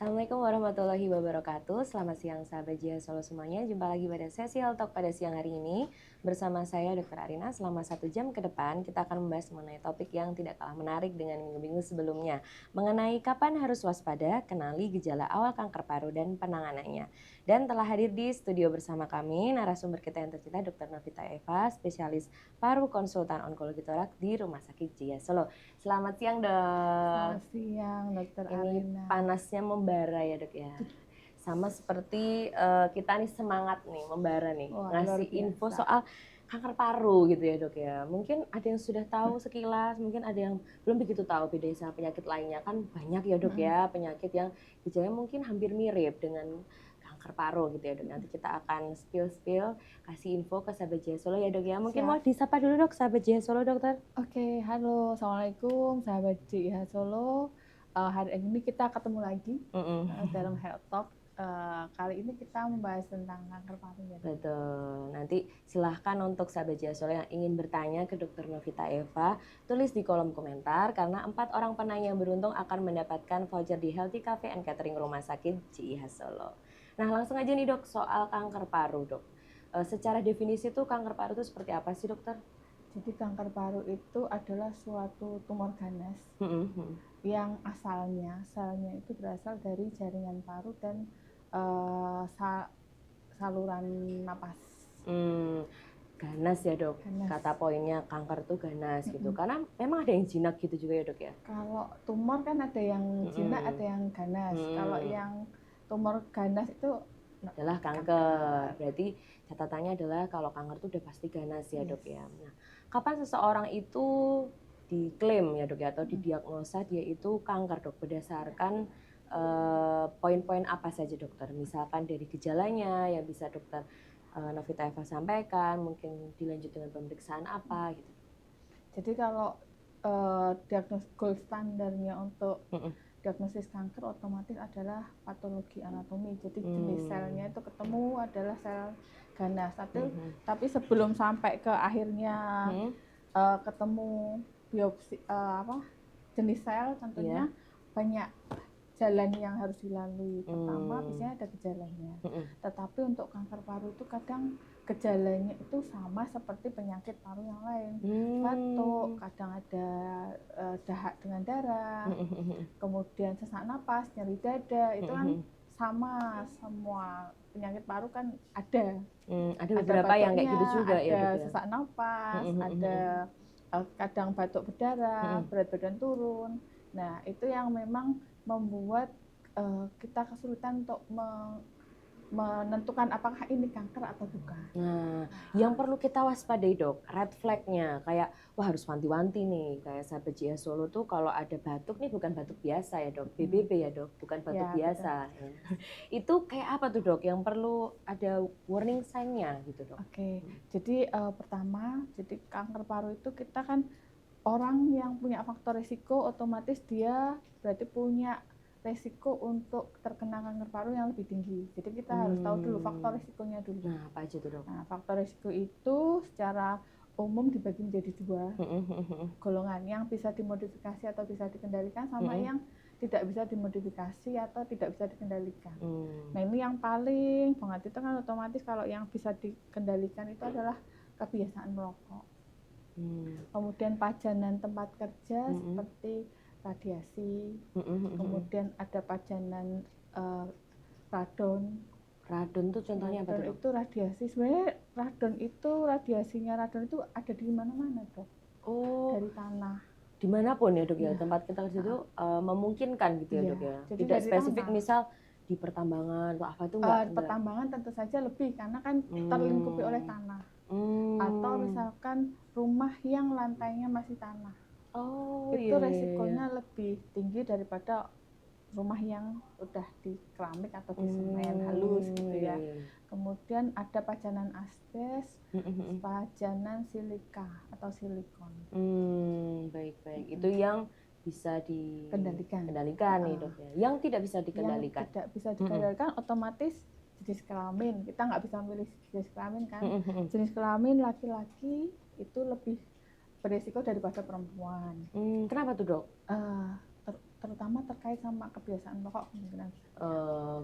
Assalamualaikum warahmatullahi wabarakatuh. Selamat siang sahabat Jia Solo semuanya. Jumpa lagi pada sesi Health Talk pada siang hari ini. Bersama saya Dr. Arina selama 1 jam ke depan kita akan membahas mengenai topik yang tidak kalah menarik dengan minggu-minggu sebelumnya. Mengenai kapan harus waspada, kenali gejala awal kanker paru dan penanganannya. Dan telah hadir di studio bersama kami narasumber kita yang tercinta Dr. Novita Eva, spesialis paru konsultan onkologi torak di Rumah Sakit Jia Solo. Selamat siang dok. Selamat siang, Dokter Ini Arina. panasnya membara ya dok ya. Sama seperti kita nih semangat nih membara nih Wah, ngasih luar info biasa. soal kanker paru gitu ya dok ya. Mungkin ada yang sudah tahu sekilas, mungkin ada yang belum begitu tahu beda sama penyakit lainnya. Kan banyak ya dok ya penyakit yang gejalanya mungkin hampir mirip dengan kanker paru gitu ya dok. Nanti kita akan spill kasih info ke sahabat Jaya Solo ya dok ya. Mungkin Siap. mau disapa dulu dok sahabat Jaya Solo dokter. Oke, halo, Assalamualaikum, sahabat JIH Solo. Hari ini kita ketemu lagi dalam Health Talk. Kali ini kita membahas tentang kanker paru ya. Betul. Nanti silahkan untuk sahabat Jaya Solo yang ingin bertanya ke Dr. Novita Eva, tulis di kolom komentar karena 4 orang penanya yang beruntung akan mendapatkan voucher di Healthy Cafe and Catering Rumah Sakit JIH Solo. Nah langsung aja nih dok soal kanker paru dok. Secara definisi tuh kanker paru itu seperti apa sih dokter? Jadi kanker paru itu adalah suatu tumor ganas yang selnya itu berasal dari jaringan paru dan saluran napas. Ganas ya dok, Ganas. kata poinnya kanker tuh ganas gitu, karena memang ada yang jinak gitu juga ya dok ya? Kalau tumor kan ada yang jinak, ada yang ganas. Kalau yang tumor ganas itu adalah kanker. Berarti catatannya adalah kalau kanker itu udah pasti ganas ya dok ya. Nah, kapan seseorang itu diklaim ya dok ya atau didiagnosa dia itu kanker dok berdasarkan poin-poin apa saja dokter? Misalkan dari gejalanya yang bisa dokter Novita Eva sampaikan, mungkin dilanjut dengan pemeriksaan apa gitu. Jadi kalau diagnosis gold standarnya untuk diagnosis kanker otomatis adalah patologi anatomi. Jadi jenis selnya itu ketemu adalah sel ganas. Tapi sebelum sampai ke akhirnya ketemu biopsi jenis sel tentunya banyak jalan yang harus dilalui. Pertama biasanya ada gejalanya. Tetapi untuk kanker paru itu kadang gejalanya itu sama seperti penyakit paru yang lain. Batuk, kadang ada dahak dengan darah, kemudian sesak napas, nyeri dada, itu kan sama semua penyakit paru kan ada. Ada beberapa yang kayak gitu juga ada ya dok ya. Sesak napas, ada kadang batuk berdarah, berat badan turun. Nah itu yang memang membuat kita kesulitan untuk menentukan apakah ini kanker atau bukan. Nah, yang perlu kita waspadai dok, red flag-nya kayak wah harus wanti-wanti nih, kayak sahabat Jia Solo tuh kalau ada batuk nih bukan batuk biasa ya dok, BBB ya dok, bukan batuk Ya, biasa. Itu kayak apa tuh dok yang perlu ada warning sign-nya gitu dok? Oke, jadi pertama, jadi kanker paru itu kita kan orang yang punya faktor risiko otomatis dia berarti punya resiko untuk terkena kanker paru yang lebih tinggi. Jadi kita harus tahu dulu faktor risikonya dulu. Nah, apa aja tuh dok? Nah, faktor risiko itu secara umum dibagi menjadi 2 golongan, yang bisa dimodifikasi atau bisa dikendalikan sama yang tidak bisa dimodifikasi atau tidak bisa dikendalikan. Nah ini yang paling banget itu kan otomatis kalau yang bisa dikendalikan itu adalah kebiasaan merokok. Kemudian pajanan tempat kerja seperti radiasi, kemudian ada pajanan radon. Radon tuh contohnya apa tuh dok? Itu radiasi, sebenarnya radiasinya radon itu ada di mana-mana dok. Dari tanah. Dimanapun ya dok ya, tempat kita kerja itu memungkinkan gitu ya dok ya. Jadi Tidak spesifik tanah. Misal di pertambangan atau apa itu enggak? Pertambangan tentu saja lebih karena kan terlingkupi oleh tanah. Atau misalkan rumah yang lantainya masih tanah. Itu resikonya lebih tinggi daripada rumah yang udah di keramik atau di semen halus gitu ya. Kemudian ada pajanan asbes, pajanan silika atau silikon. Baik. Itu yang bisa dikendalikan nih dok ya. Yang tidak bisa dikendalikan. Yang tidak bisa dikendalikan otomatis jenis kelamin. Kita nggak bisa memilih jenis kelamin kan. Jenis kelamin laki-laki itu lebih berisiko daripada perempuan. Kenapa tuh dok? pertama terkait sama kebiasaan rokok kemungkinan besar.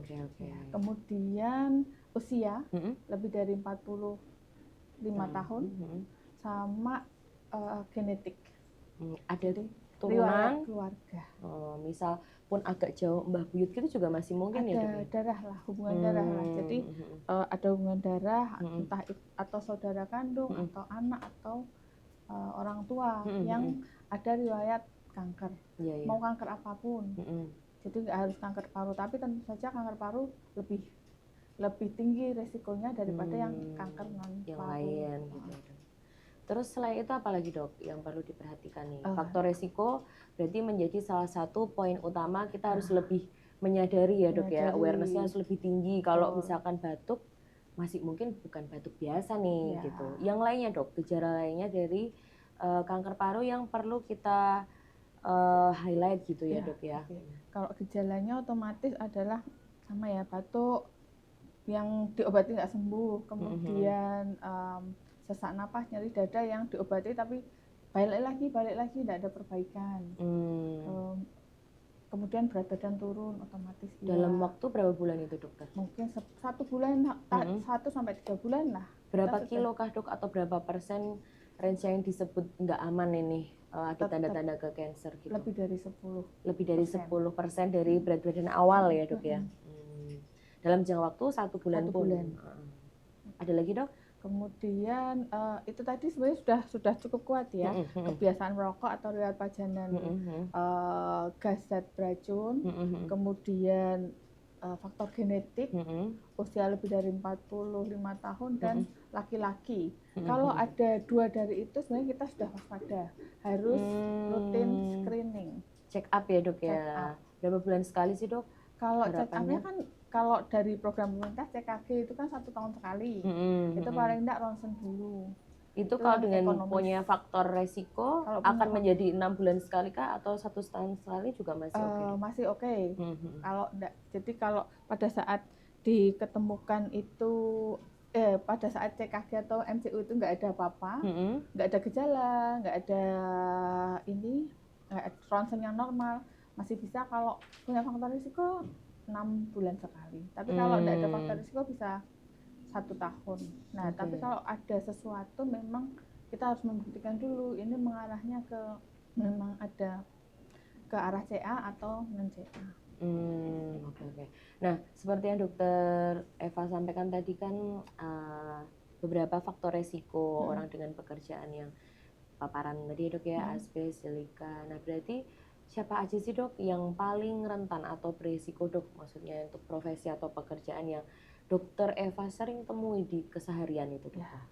Oke. Ya, kemudian usia lebih dari 45 tahun sama genetik. Ada Jadi turunan riwayat keluarga. Misal pun agak jauh mbah buyut gitu juga masih mungkin ya dok? Ada darah lah, hubungan darah lah. Jadi ada hubungan darah, entah atau saudara kandung atau anak atau orang tua yang ada riwayat kanker. Mau kanker apapun. Jadi nggak harus kanker paru, tapi tentu saja kanker paru lebih tinggi resikonya daripada yang kanker non yang paru. lain gitu. Terus selain itu apa lagi dok yang perlu diperhatikan nih? Faktor resiko berarti menjadi salah satu poin utama, kita harus lebih menyadari ya dok ya, awareness-nya harus lebih tinggi. Kalau misalkan batuk masih mungkin bukan batuk biasa nih gitu. Yang lainnya dok, gejala lainnya dari kanker paru yang perlu kita highlight gitu ya dok ya. Kalau gejalanya otomatis adalah sama ya, batuk yang diobati nggak sembuh, kemudian sesak napas, nyeri dada yang diobati tapi balik lagi tidak ada perbaikan. Kemudian berat badan turun otomatis. Dalam waktu berapa bulan itu dokter? Mungkin 1 bulan, 1 sampai 3 bulan lah. Berapa kilo kah dok, atau berapa persen range yang disebut nggak aman ini, ada tanda-tanda ke cancer gitu? Lebih dari 10%. Lebih dari 10% dari berat badan awal ya dok ya? Dalam jangka waktu 1 bulan pun. Ada lagi dok? Kemudian itu tadi sebenarnya sudah cukup kuat ya, kebiasaan merokok atau riwayat pajanan, gas zat beracun, kemudian faktor genetik, usia lebih dari 45 tahun dan laki-laki. Kalau ada 2 dari itu sebenarnya kita sudah waspada, harus rutin screening. Check up ya dok ya. Berapa bulan sekali sih dok? Kalau check up-nya kan, kalau dari program pemerintah CKG itu kan 1 tahun sekali. Itu paling enggak ronsen dulu. Itu kalau dengan punya faktor resiko akan menjadi 6 bulan sekali kah atau 1 tahun sekali juga masih oke? Masih oke. Kalau enggak, jadi kalau pada saat diketemukan itu pada saat CKG atau MCU itu nggak ada apa-apa, nggak ada gejala, nggak ada ronsen yang normal, masih bisa. Kalau punya faktor risiko 6 bulan sekali. Tapi kalau tidak ada faktor risiko bisa 1 tahun. Nah, tapi kalau ada sesuatu memang kita harus membuktikan dulu ini mengarahnya ke memang ada ke arah CA atau non CA. Oke. Nah, seperti yang dokter Eva sampaikan tadi kan beberapa faktor resiko orang dengan pekerjaan yang paparan tadi dok ya, asbes, silika. Nah, berarti siapa aja sih dok yang paling rentan atau berisiko dok, maksudnya untuk profesi atau pekerjaan yang dokter Eva sering temui di keseharian itu dok? Ya.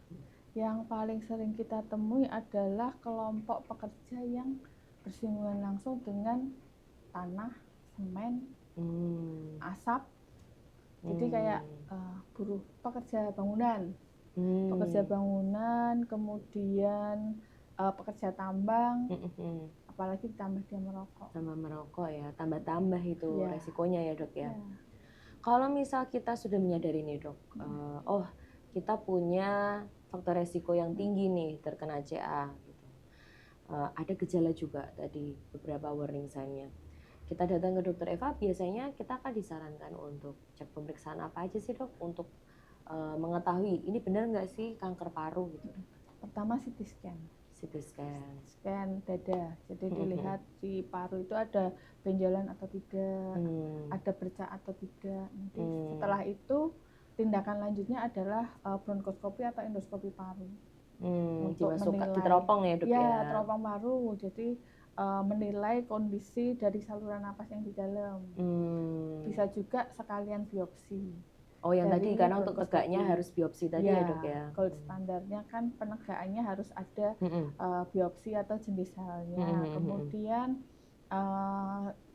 Yang paling sering kita temui adalah kelompok pekerja yang bersinggungan langsung dengan tanah, semen, asap. Jadi kayak buruh pekerja bangunan, kemudian pekerja tambang, apalagi ditambah dia merokok. Tambah merokok ya, tambah itu resikonya ya dok ya. Kalau misal kita sudah menyadari nih dok, oh kita punya faktor resiko yang tinggi nih terkena CA, gitu. Ada gejala juga tadi beberapa warning sign-nya. Kita datang ke dokter Eva, biasanya kita akan disarankan untuk cek pemeriksaan apa aja sih dok untuk mengetahui ini benar nggak sih kanker paru gitu? Pertama CT scan. Scan dada, jadi dilihat di paru itu ada benjolan atau tidak, ada bercak atau tidak. Nanti setelah itu tindakan lanjutnya adalah bronkoskopi atau endoskopi paru. Untuk menilai teropong ya dok ya? Ya, teropong paru. Jadi menilai kondisi dari saluran napas yang di dalam. Bisa juga sekalian biopsi. Oh, yang tadi karena untuk tegaknya harus biopsi tadi ya dok ya? Gold standarnya kan penegakannya harus ada biopsi atau jenis selnya. Kemudian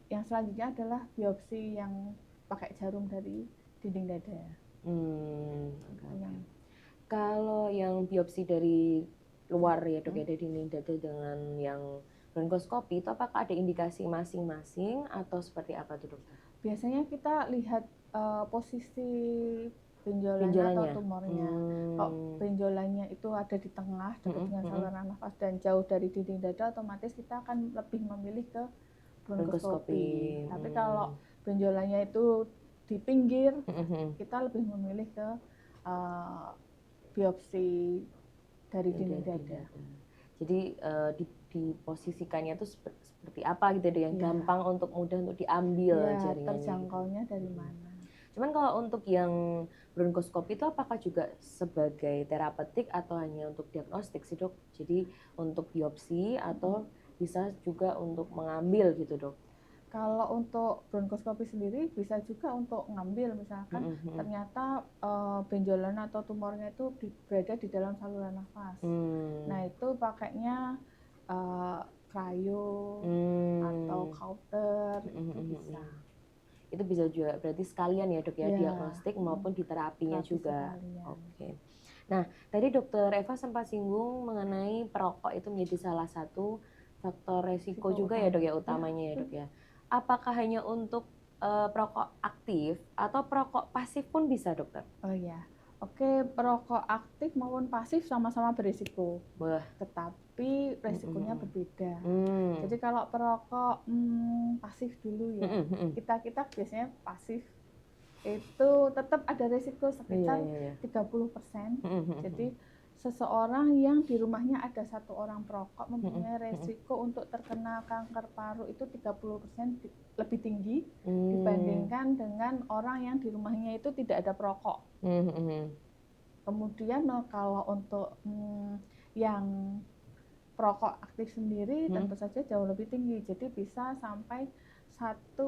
yang selanjutnya adalah biopsi yang pakai jarum dari dinding dada. Kalau yang biopsi dari luar ya dok ya, dari dinding dada dengan yang bronkoskopi itu apakah ada indikasi masing-masing atau seperti apa tuh dokter? Biasanya kita lihat posisi benjolannya atau tumornya. Kalau benjolannya itu ada di tengah dekat dengan saluran nafas dan jauh dari dinding dada, otomatis kita akan lebih memilih ke bronkoskopi. Tapi kalau benjolannya itu di pinggir, kita lebih memilih ke biopsi dari dinding dada. Jadi diposisikannya tuh seperti apa gitu deh, yang gampang untuk mudah untuk diambil jaringannya. Terjangkaunya gitu. Dari mana? Cuman kalau untuk yang bronkoskopi itu apakah juga sebagai terapeutik atau hanya untuk diagnostik sih dok? Jadi untuk biopsi atau bisa juga untuk mengambil gitu dok? Kalau untuk bronkoskopi sendiri bisa juga untuk ngambil, misalkan ternyata benjolan atau tumornya itu berada di dalam saluran nafas. Nah itu pakainya cryo atau Holter itu bisa. Itu bisa juga berarti sekalian ya dok ya, diagnostik maupun di terapinya juga. Oke. Nah tadi dokter Eva sempat singgung mengenai perokok itu menjadi salah satu faktor resiko juga ya dok ya, utamanya ya dok ya. Apakah hanya untuk perokok aktif atau perokok pasif pun bisa dokter? Oh ya, oke, perokok aktif maupun pasif sama-sama berisiko. Tetapi resikonya berbeda. Jadi kalau perokok pasif dulu ya, kita biasanya pasif itu tetap ada resiko sekitar 30%. Jadi seseorang yang di rumahnya ada 1 orang perokok mempunyai resiko untuk terkena kanker paru itu 30% lebih tinggi dibandingkan dengan orang yang di rumahnya itu tidak ada perokok. Kemudian kalau untuk yang perokok aktif sendiri tentu saja jauh lebih tinggi, jadi bisa sampai 1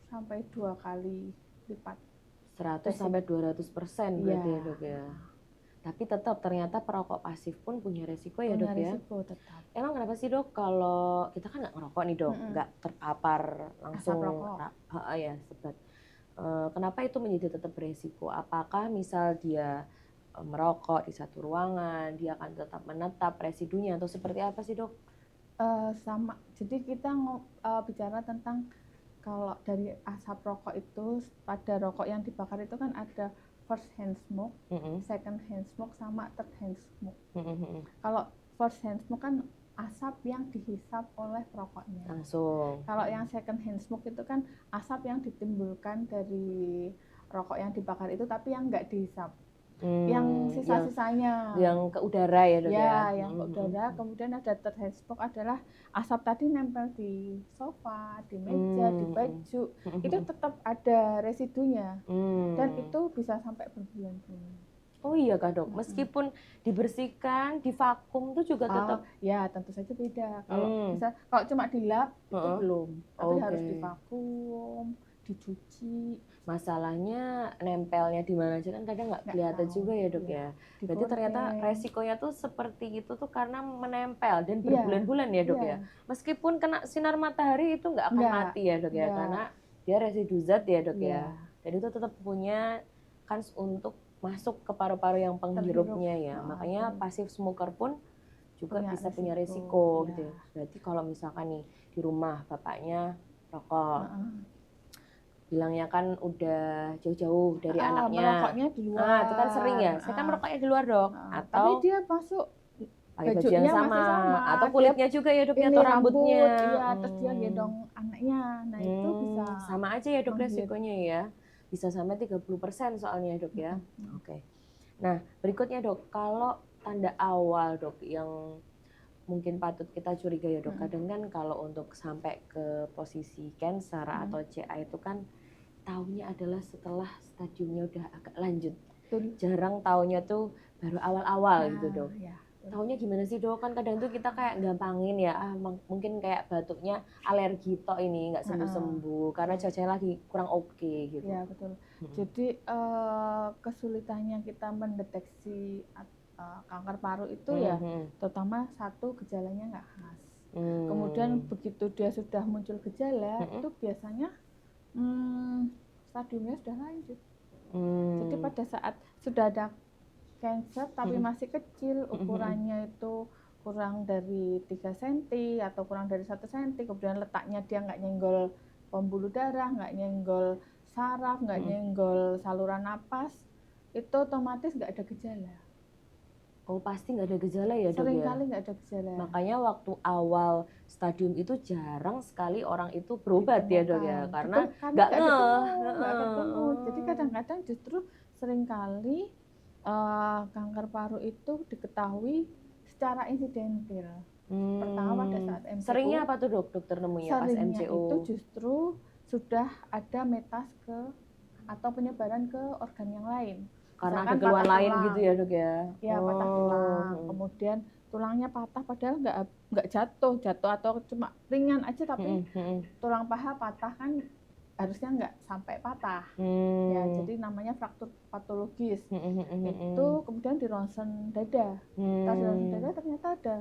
sampai 2 kali lipat. 100 sampai 200% berarti ya dok ya. Tapi tetap ternyata perokok pasif pun punya resiko ya dok ya. Resiko tetap. Emang kenapa sih dok kalau kita kan nggak ngerokok nih dok, nggak terpapar langsung ya sebat. Kenapa itu menjadi tetap beresiko? Apakah misal dia merokok di satu ruangan, dia akan tetap menetap residunya atau seperti apa sih dok? Sama. Jadi kita bicara tentang kalau dari asap rokok itu pada rokok yang dibakar itu kan ada first hand smoke, second hand smoke, sama third hand smoke. Kalau first hand smoke kan asap yang dihisap oleh perokoknya. Langsung. Kalau yang second hand smoke itu kan asap yang ditimbulkan dari rokok yang dibakar itu tapi yang nggak dihisap. Yang sisa-sisanya. Yang ke udara ya dok ya? Yang ke udara. Kemudian ada third hand smoke adalah asap tadi nempel di sofa, di meja, di baju. Itu tetap ada residunya. Dan itu bisa sampai berbulan-bulan. Oh iya kak dok, meskipun dibersihkan, divakum itu juga tetap? Ya tentu saja beda. Kalau cuma dilap itu belum. Tapi harus divakum, dicuci. Masalahnya nempelnya di mana aja kan kadang nggak kelihatan juga ya dok ya. Berarti ternyata resikonya tuh seperti itu tuh karena menempel dan berbulan-bulan ya dok ya. Meskipun kena sinar matahari itu nggak akan mati ya dok ya, karena dia residu zat ya dok ya. Dan itu tetap punya kans untuk masuk ke paru-paru yang penghirupnya ya. Makanya passive smoker pun juga bisa punya resiko gitu ya. Berarti kalau misalkan nih di rumah bapaknya rokok, bilangnya kan udah jauh-jauh dari anaknya. Merokoknya di luar. Itu kan sering ya. Saya kan merokoknya di luar dok. Atau tapi dia masuk pakai baju yang sama. Atau kulitnya juga ya dok ya, atau rambutnya. Terus dia gendong anaknya. Nah itu bisa. Sama aja ya dok resikonya ya. Bisa sampai 30% soalnya dok ya. Oke. Nah berikutnya dok, kalau tanda awal dok yang mungkin patut kita curiga ya dok. Kadang kan kalau untuk sampai ke posisi cancer atau CA itu kan taunya adalah setelah stadiumnya udah agak lanjut. Jarang taunya tuh baru awal-awal gitu dok. Taunya gimana sih dok? Kan kadang tuh kita kayak gampangin ya, mungkin kayak batuknya alergi tok ini nggak sembuh-sembuh karena cuacanya lagi kurang oke gitu. Ya betul. Jadi kesulitannya kita mendeteksi kanker paru itu ya terutama satu, gejalanya nggak khas. Kemudian begitu dia sudah muncul gejala itu biasanya stadiumnya sudah lanjut. Jadi pada saat sudah ada cancer tapi masih kecil, ukurannya itu kurang dari 3 cm atau kurang dari 1 cm, kemudian letaknya dia nggak nyenggol pembuluh darah, nggak nyenggol saraf, nggak nyenggol saluran napas, itu otomatis nggak ada gejala. Oh pasti nggak ada gejala ya dok ya? Seringkali nggak ada gejala. Makanya waktu awal stadium itu jarang sekali orang itu berobat ya dok ya, karena Betul, karena nggak nggak ngeh. ketemu. Jadi kadang-kadang justru seringkali kanker paru itu diketahui secara insidental. Pertama pada saat MCO. Seringnya apa tuh dok, dokter nemunya pas Seringnya MCO? itu justru sudah ada metas atau penyebaran ke organ yang lain. Karena ada Misalkan keluhan patah lain tulang. gitu ya dok ya? Ya patah tulang, kemudian tulangnya patah padahal nggak jatuh atau cuma ringan aja, tapi tulang paha patah kan harusnya nggak sampai patah. Ya jadi namanya fraktur patologis. Itu kemudian di ronsen dada. Pas di ronsen dada ternyata ada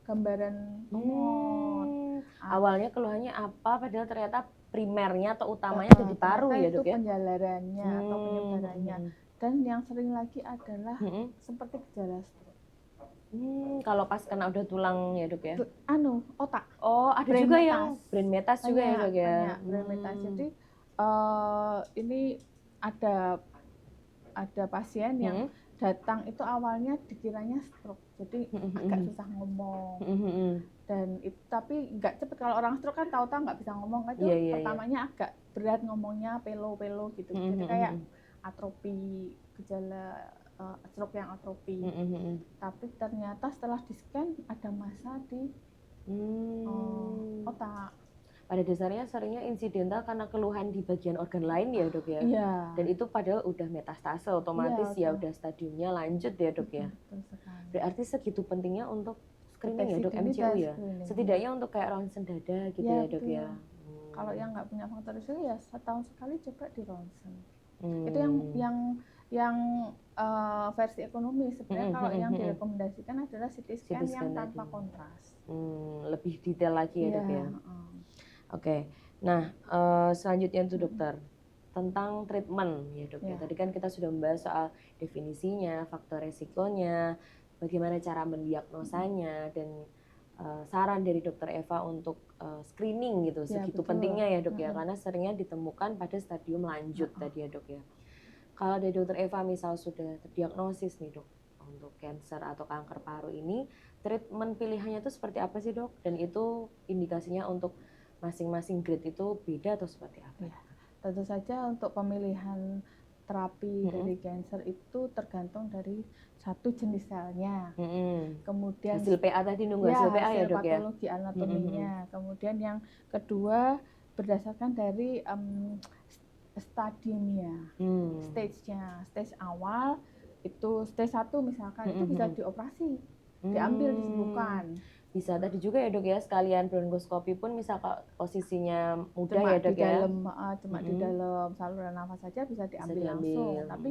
gambaran tumor. Awalnya keluhannya apa, padahal ternyata primernya atau utamanya ada di paru ya dok ya? Itu penjalarannya atau penyebarannya. Dan yang sering lagi adalah seperti gejala stroke. Kalau pas kena udah tulang ya dok ya? Otak. Oh ada juga yang brain metas juga ya dok ya? Brain metas. Jadi ini ada pasien yang datang itu awalnya dikiranya stroke, jadi agak susah ngomong. Dan itu tapi nggak cepet, kalau orang stroke kan tahu-tahu nggak bisa ngomong kan, itu pertamanya agak berat ngomongnya, pelo-pelo gitu. Jadi kayak atropi, gejala stroke yang atropi. Tapi ternyata setelah di scan ada massa di otak. Pada dasarnya seringnya insidental karena keluhan di bagian organ lain ya dok ya? Iya. Dan itu padahal udah metastase otomatis ya, udah stadiumnya lanjut ya dok ya? Berarti segitu pentingnya untuk screening ya dok, MCO ya? Setidaknya untuk kayak ronsen dada gitu ya dok ya? Kalau yang nggak punya faktor risiko ya setahun sekali coba di ronsen. Itu yang versi ekonomi. Sebenarnya kalau yang direkomendasikan adalah CT scan yang tanpa kontras. Lebih detail lagi ya dok ya? Oke, nah selanjutnya tuh dokter tentang treatment ya dok ya. Tadi kan kita sudah membahas soal definisinya, faktor resikonya, bagaimana cara mendiagnosanya, dan saran dari dokter Eva untuk screening gitu, segitu pentingnya ya dok ya, karena seringnya ditemukan pada stadium lanjut tadi ya dok ya. Kalau dari dokter Eva misal sudah terdiagnosis nih dok untuk cancer atau kanker paru ini, treatment pilihannya itu seperti apa sih dok? Dan itu indikasinya untuk masing-masing grade itu beda atau seperti apa? Ya, tentu saja untuk pemilihan terapi dari cancer itu tergantung dari satu jenis selnya. Kemudian hasil PA tadi nunggu hasil PA ya dok ya? Patologi anatominya. Kemudian yang kedua berdasarkan dari stadiumnya, stage-nya. Stage awal itu stage 1 misalkan itu bisa dioperasi, diambil, disembuhkan. Bisa tadi juga ya dok ya, sekalian bronkoskopi pun misal posisinya mudah cuma ya dok ya? Cuma di dalam saluran nafas saja bisa diambil langsung. Tapi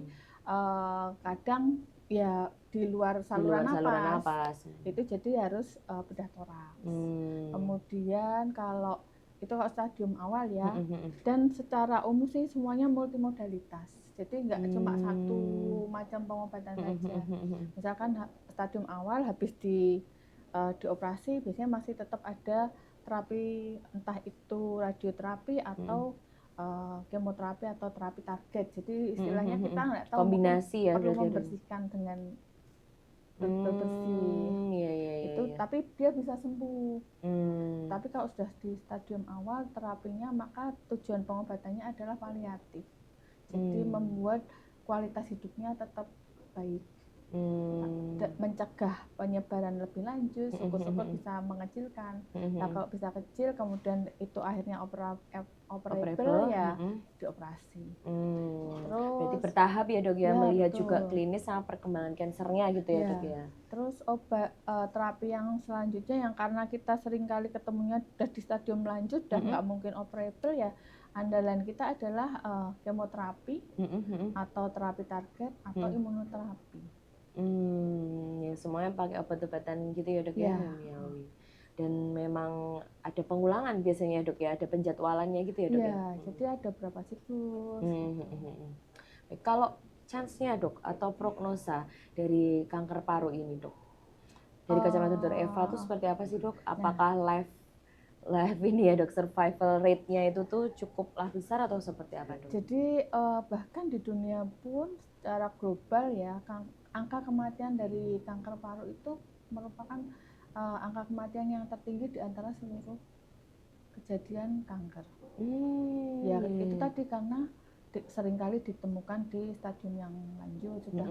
kadang ya di luar saluran nafas. Itu jadi harus bedah toraks. Kemudian kalau stadium awal ya, dan secara umum sih semuanya multimodalitas. Jadi nggak cuma satu macam pengobatan saja. Misalkan stadium awal habis dioperasi, biasanya masih tetap ada terapi, entah itu radioterapi atau kemoterapi atau terapi target. Jadi istilahnya kita nggak tahu, kombinasi ya, perlu membersihkan dengan bersih. Itu tapi dia bisa sembuh. Tapi kalau sudah di stadium awal terapinya, maka tujuan pengobatannya adalah paliatif. Jadi membuat kualitas hidupnya tetap baik. Mencegah penyebaran lebih lanjut, syukur-syukur bisa mengecilkan. Nah kalau bisa kecil kemudian itu akhirnya operable ya dioperasi. Terus berarti bertahap ya dok ya, melihat juga klinis sama perkembangan kansernya gitu ya dok ya. Terus terapi yang selanjutnya yang karena kita sering kali ketemunya udah di stadium lanjut dan nggak mungkin operable ya, andalan kita adalah kemoterapi atau terapi target atau imunoterapi. Ya semuanya pakai obat-obatan gitu ya dok ya. Dan memang ada pengulangan biasanya dok ya, ada penjadwalannya gitu ya dok ya. Jadi ada berapa siklus. Kalau chance-nya dok atau prognosa dari kanker paru ini dok, dari kacamata dokter Eva itu seperti apa sih dok? Apakah life ini ya dok, survival rate-nya itu tuh cukuplah besar atau seperti apa dok? Jadi bahkan di dunia pun secara global ya, angka kematian dari kanker paru itu merupakan angka kematian yang tertinggi di antara seluruh kejadian kanker. Ya itu tadi karena seringkali ditemukan di stadium yang lanjut, sudah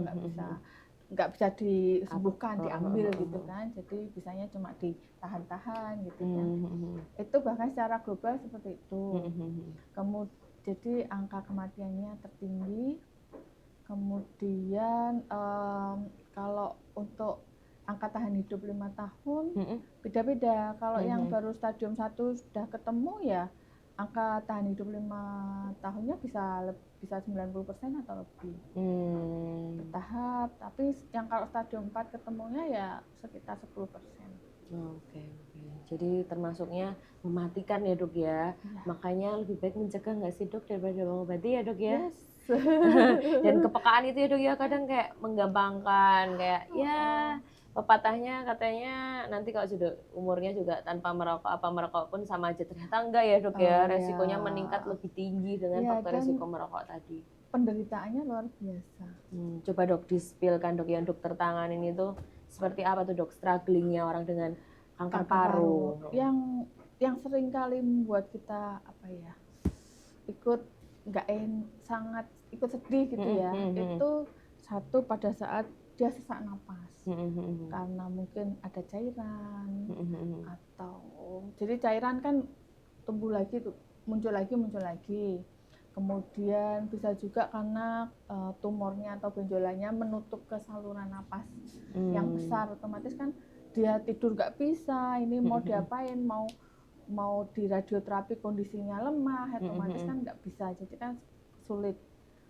nggak bisa disembuhkan, diambil gitu kan, jadi bisanya cuma ditahan-tahan gitu kan. Itu bahkan secara global seperti itu. Kemudian jadi angka kematiannya tertinggi. Kemudian kalau untuk angka tahan hidup 5 tahun beda-beda. Kalau yang baru stadium 1 sudah ketemu ya angka tahan hidup 5 tahunnya bisa 90% atau lebih. Bertahap, tapi yang kalau stadium 4 ketemunya ya sekitar 10%. Oke. Jadi termasuknya mematikan ya dok ya. Makanya lebih baik mencegah nggak sih dok daripada mengobati ya dok ya. Yes. Dan kepekaan itu ya dok ya kadang kayak menggampangkan, kayak ya pepatahnya katanya nanti kalau sudah umurnya juga tanpa merokok apa merokok pun sama aja, ternyata enggak ya dok ya, resikonya meningkat lebih tinggi dengan faktor resiko merokok tadi. Penderitaannya luar biasa. Coba dok di-spill-kan dok yang dokter tanganin itu seperti apa tuh dok strugglingnya orang dengan kanker paru. Yang sering kali membuat kita sangat ikut sedih gitu ya. Itu satu, pada saat dia sesak napas karena mungkin ada cairan atau jadi cairan kan tumbuh lagi tuh, muncul lagi. Kemudian bisa juga karena tumornya atau benjolannya menutup ke saluran napas yang besar, otomatis kan dia tidur nggak bisa, ini mau diapain, mau di radioterapi kondisinya lemah, otomatis kan nggak bisa, jadi kan sulit.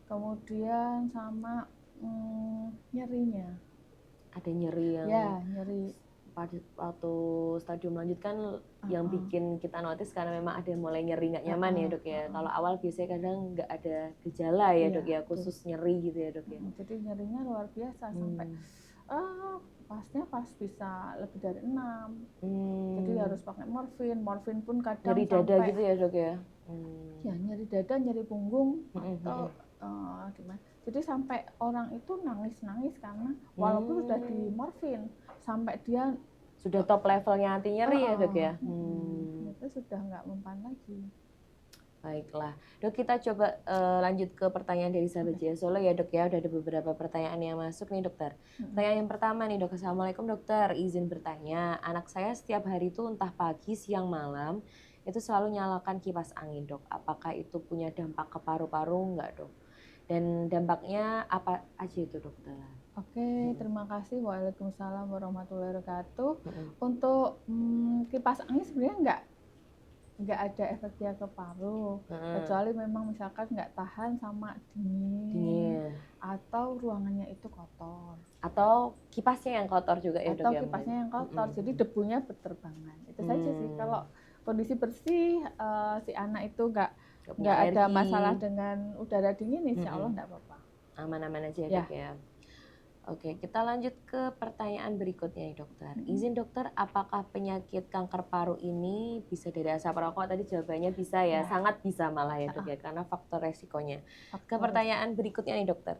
Kemudian sama nyerinya. Ada nyeri yang nyeri pada waktu stadium lanjut kan yang bikin kita notice karena memang ada yang mulai nyeri nggak nyaman ya dok ya. Kalau awal biasanya kadang nggak ada gejala ya dok ya, khusus nyeri gitu ya dok ya. Jadi nyerinya luar biasa sampai pas bisa lebih dari 6. Jadi harus pakai morfin pun kadang nyeri dada sampai, gitu ya dok ya. Ya nyeri dada, nyeri punggung atau jadi sampai orang itu nangis karena walaupun sudah di morfin sampai dia sudah top levelnya anti nyeri ya dok ya. Itu sudah nggak mempan lagi. Baiklah dok, kita coba lanjut ke pertanyaan dari sahabat Jaya Solo ya dok ya. Udah ada beberapa pertanyaan yang masuk nih dokter. Pertanyaan yang pertama nih dok. Assalamualaikum dokter, izin bertanya, anak saya setiap hari itu entah pagi siang malam itu selalu nyalakan kipas angin dok. Apakah itu punya dampak ke paru-paru enggak dok? Dan dampaknya apa aja itu dokter? Oke, terima kasih. Waalaikumsalam warahmatullahi wabarakatuh. Untuk kipas angin sebenarnya nggak ada efeknya ke paru, kecuali memang misalkan nggak tahan sama dingin atau ruangannya itu kotor. Atau kipasnya yang kotor juga ya dok ya? Atau kipasnya yang kotor, jadi debunya berterbangan. Itu saja sih. Kalau kondisi bersih, si anak itu nggak ada masalah dengan udara dingin, insya Allah nggak apa-apa. Aman-aman aja ya dok ya. Oke, kita lanjut ke pertanyaan berikutnya nih dokter. Izin dokter, apakah penyakit kanker paru ini bisa dari asap rokok? Tadi jawabannya bisa ya, sangat bisa malah ya dok ya, karena faktor resikonya. Ke pertanyaan berikutnya nih dokter.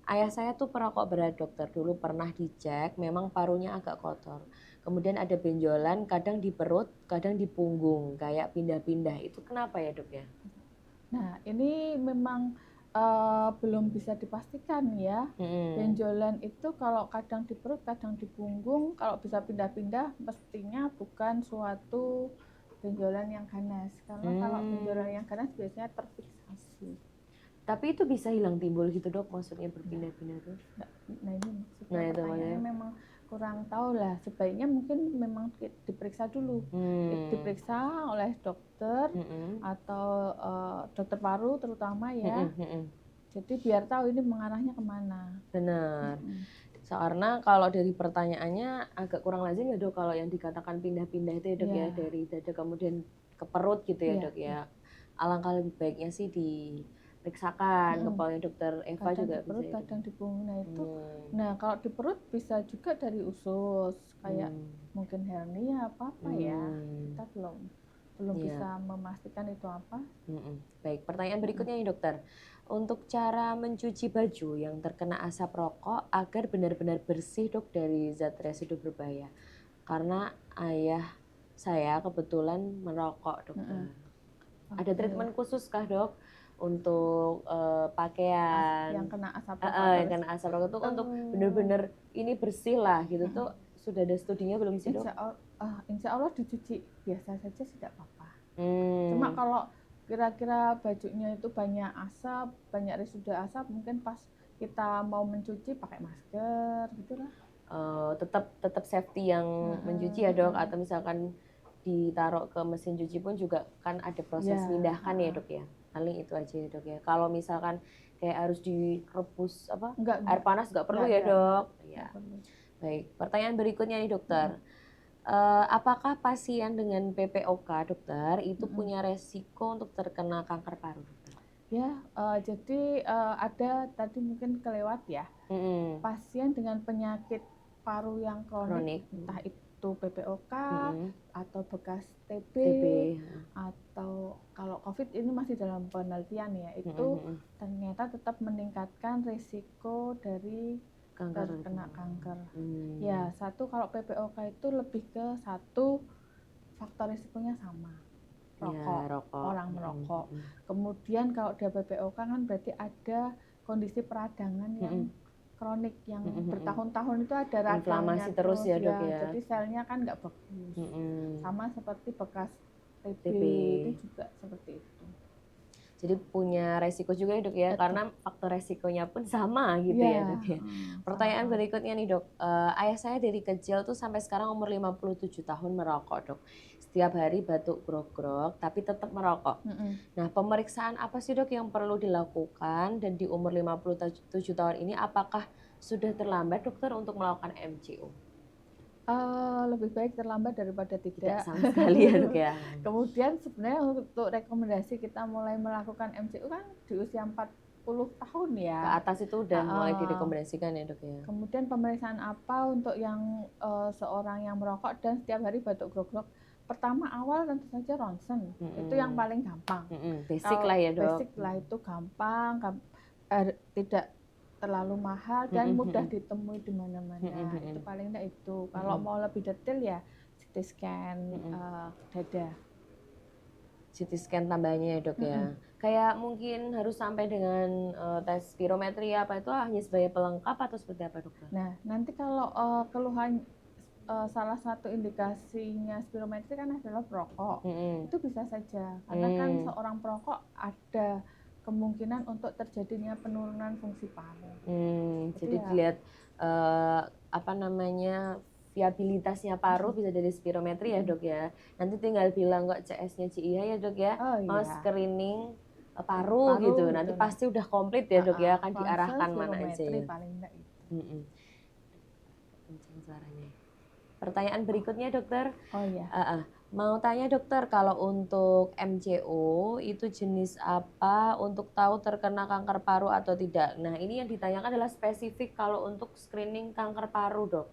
Ayah saya tuh perokok berat dokter, dulu pernah dicek, memang parunya agak kotor. Kemudian ada benjolan, kadang di perut, kadang di punggung, kayak pindah-pindah. Itu kenapa ya dok ya? Nah, ini memang belum bisa dipastikan ya. Benjolan itu kalau kadang di perut, kadang di punggung, kalau bisa pindah-pindah mestinya bukan suatu benjolan yang ganas. Karena kalau benjolan yang ganas biasanya terfiksasi. Tapi itu bisa hilang timbul gitu dok, maksudnya berpindah-pindah tuh? Nah ini maksudnya pertanyaannya memang kurang tahu lah. Sebaiknya mungkin memang diperiksa dulu, diperiksa oleh dokter atau dokter paru terutama ya. Jadi biar tahu ini mengarahnya kemana. Benar. Karena kalau dari pertanyaannya agak kurang lazim ya dok, kalau yang dikatakan pindah-pindah itu ya dok ya, dari dada kemudian ke perut gitu ya dok ya. Alangkah lebih baiknya sih diperiksakan, kepalanya dokter Eva kadang juga di perut, bisa kadang di punggung. Nah itu, nah kalau di perut bisa juga dari usus, kayak mungkin hernia apa ya, kita belum. belum Iya. bisa memastikan itu apa. Baik, pertanyaan berikutnya nih dokter. Untuk cara mencuci baju yang terkena asap rokok agar benar-benar bersih dok dari zat residu berbahaya. Karena ayah saya kebetulan merokok dokter. Ada Oke. treatment khusus kah dok untuk pakaian Yang kena asap rokok yang kena asap rokok itu untuk benar-benar ini bersih lah gitu tuh sudah ada studinya belum sih dok? Insya Allah dicuci biasa saja tidak apa-apa. Hmm. Cuma kalau kira-kira bajunya itu banyak asap, banyak residu asap, mungkin pas kita mau mencuci pakai masker gitulah. Tetap safety yang mencuci ya dok, atau misalkan ditaruh ke mesin cuci pun juga kan ada proses pindahkan ya dok ya, paling itu aja ya dok ya. Kalau misalkan kayak harus direbus air panas nggak perlu ya dok ya. Baik, pertanyaan berikutnya nih dokter. Apakah pasien dengan PPOK dokter itu punya resiko untuk terkena kanker paru dokter? Ya, jadi ada tadi mungkin kelewat ya, pasien dengan penyakit paru yang kronik, entah itu PPOK atau bekas TB, atau kalau COVID ini masih dalam penelitian ya, itu ternyata tetap meningkatkan risiko dari terkena kanker. Ya, satu kalau PPOK itu lebih ke satu faktor risikonya sama. Rokok. Orang merokok. Kemudian kalau dia PPOK kan berarti ada kondisi peradangan yang kronik yang bertahun-tahun itu ada radangnya inflamasi terus ya dok ya. Jadi selnya kan nggak bagus. Sama seperti bekas TB itu juga seperti itu. Jadi punya resiko juga ya dok ya, karena faktor resikonya pun sama gitu ya dok ya. Pertanyaan berikutnya nih dok, ayah saya dari kecil tuh sampai sekarang umur 57 tahun merokok dok. Setiap hari batuk grog-grog tapi tetap merokok. Nah pemeriksaan apa sih dok yang perlu dilakukan, dan di umur 57 tahun ini apakah sudah terlambat dokter untuk melakukan MCO? Lebih baik terlambat daripada tidak sama sekali ya dok ya. Kemudian sebenarnya untuk rekomendasi kita mulai melakukan MCO kan di usia 40 tahun ya. Ke atas itu udah mulai direkomendasikan ya dok ya. Kemudian pemeriksaan apa untuk yang seorang yang merokok dan setiap hari batuk grog-grog? Pertama awal tentu saja ronsen, itu yang paling gampang. Basic lah ya dok. Basic lah itu gampang, tidak terlalu mahal dan mudah ditemui di mana-mana. Itu paling enggak itu. Kalau mau lebih detail ya CT scan dada. CT scan tambahnya ya dok ya. Kayak mungkin harus sampai dengan tes spirometri apa itu hanya sebagai pelengkap atau seperti apa dokter? Nah nanti kalau keluhan salah satu indikasinya spirometri kan adalah perokok. Itu bisa saja karena kan seorang perokok ada kemungkinan untuk terjadinya penurunan fungsi paru. Jadi dilihat viabilitasnya paru bisa dari spirometri ya dok ya. Nanti tinggal bilang kok CS-nya CIH ya dok ya. Mau screening paru gitu. Nanti pasti udah komplit ya dok ya, akan diarahkan mana aja ya. Paling enggak itu. Kencang suaranya. Pertanyaan berikutnya dokter. Oh iya. Mau tanya dokter, kalau untuk MCO itu jenis apa untuk tahu terkena kanker paru atau tidak? Nah ini yang ditanyakan adalah spesifik kalau untuk screening kanker paru dok.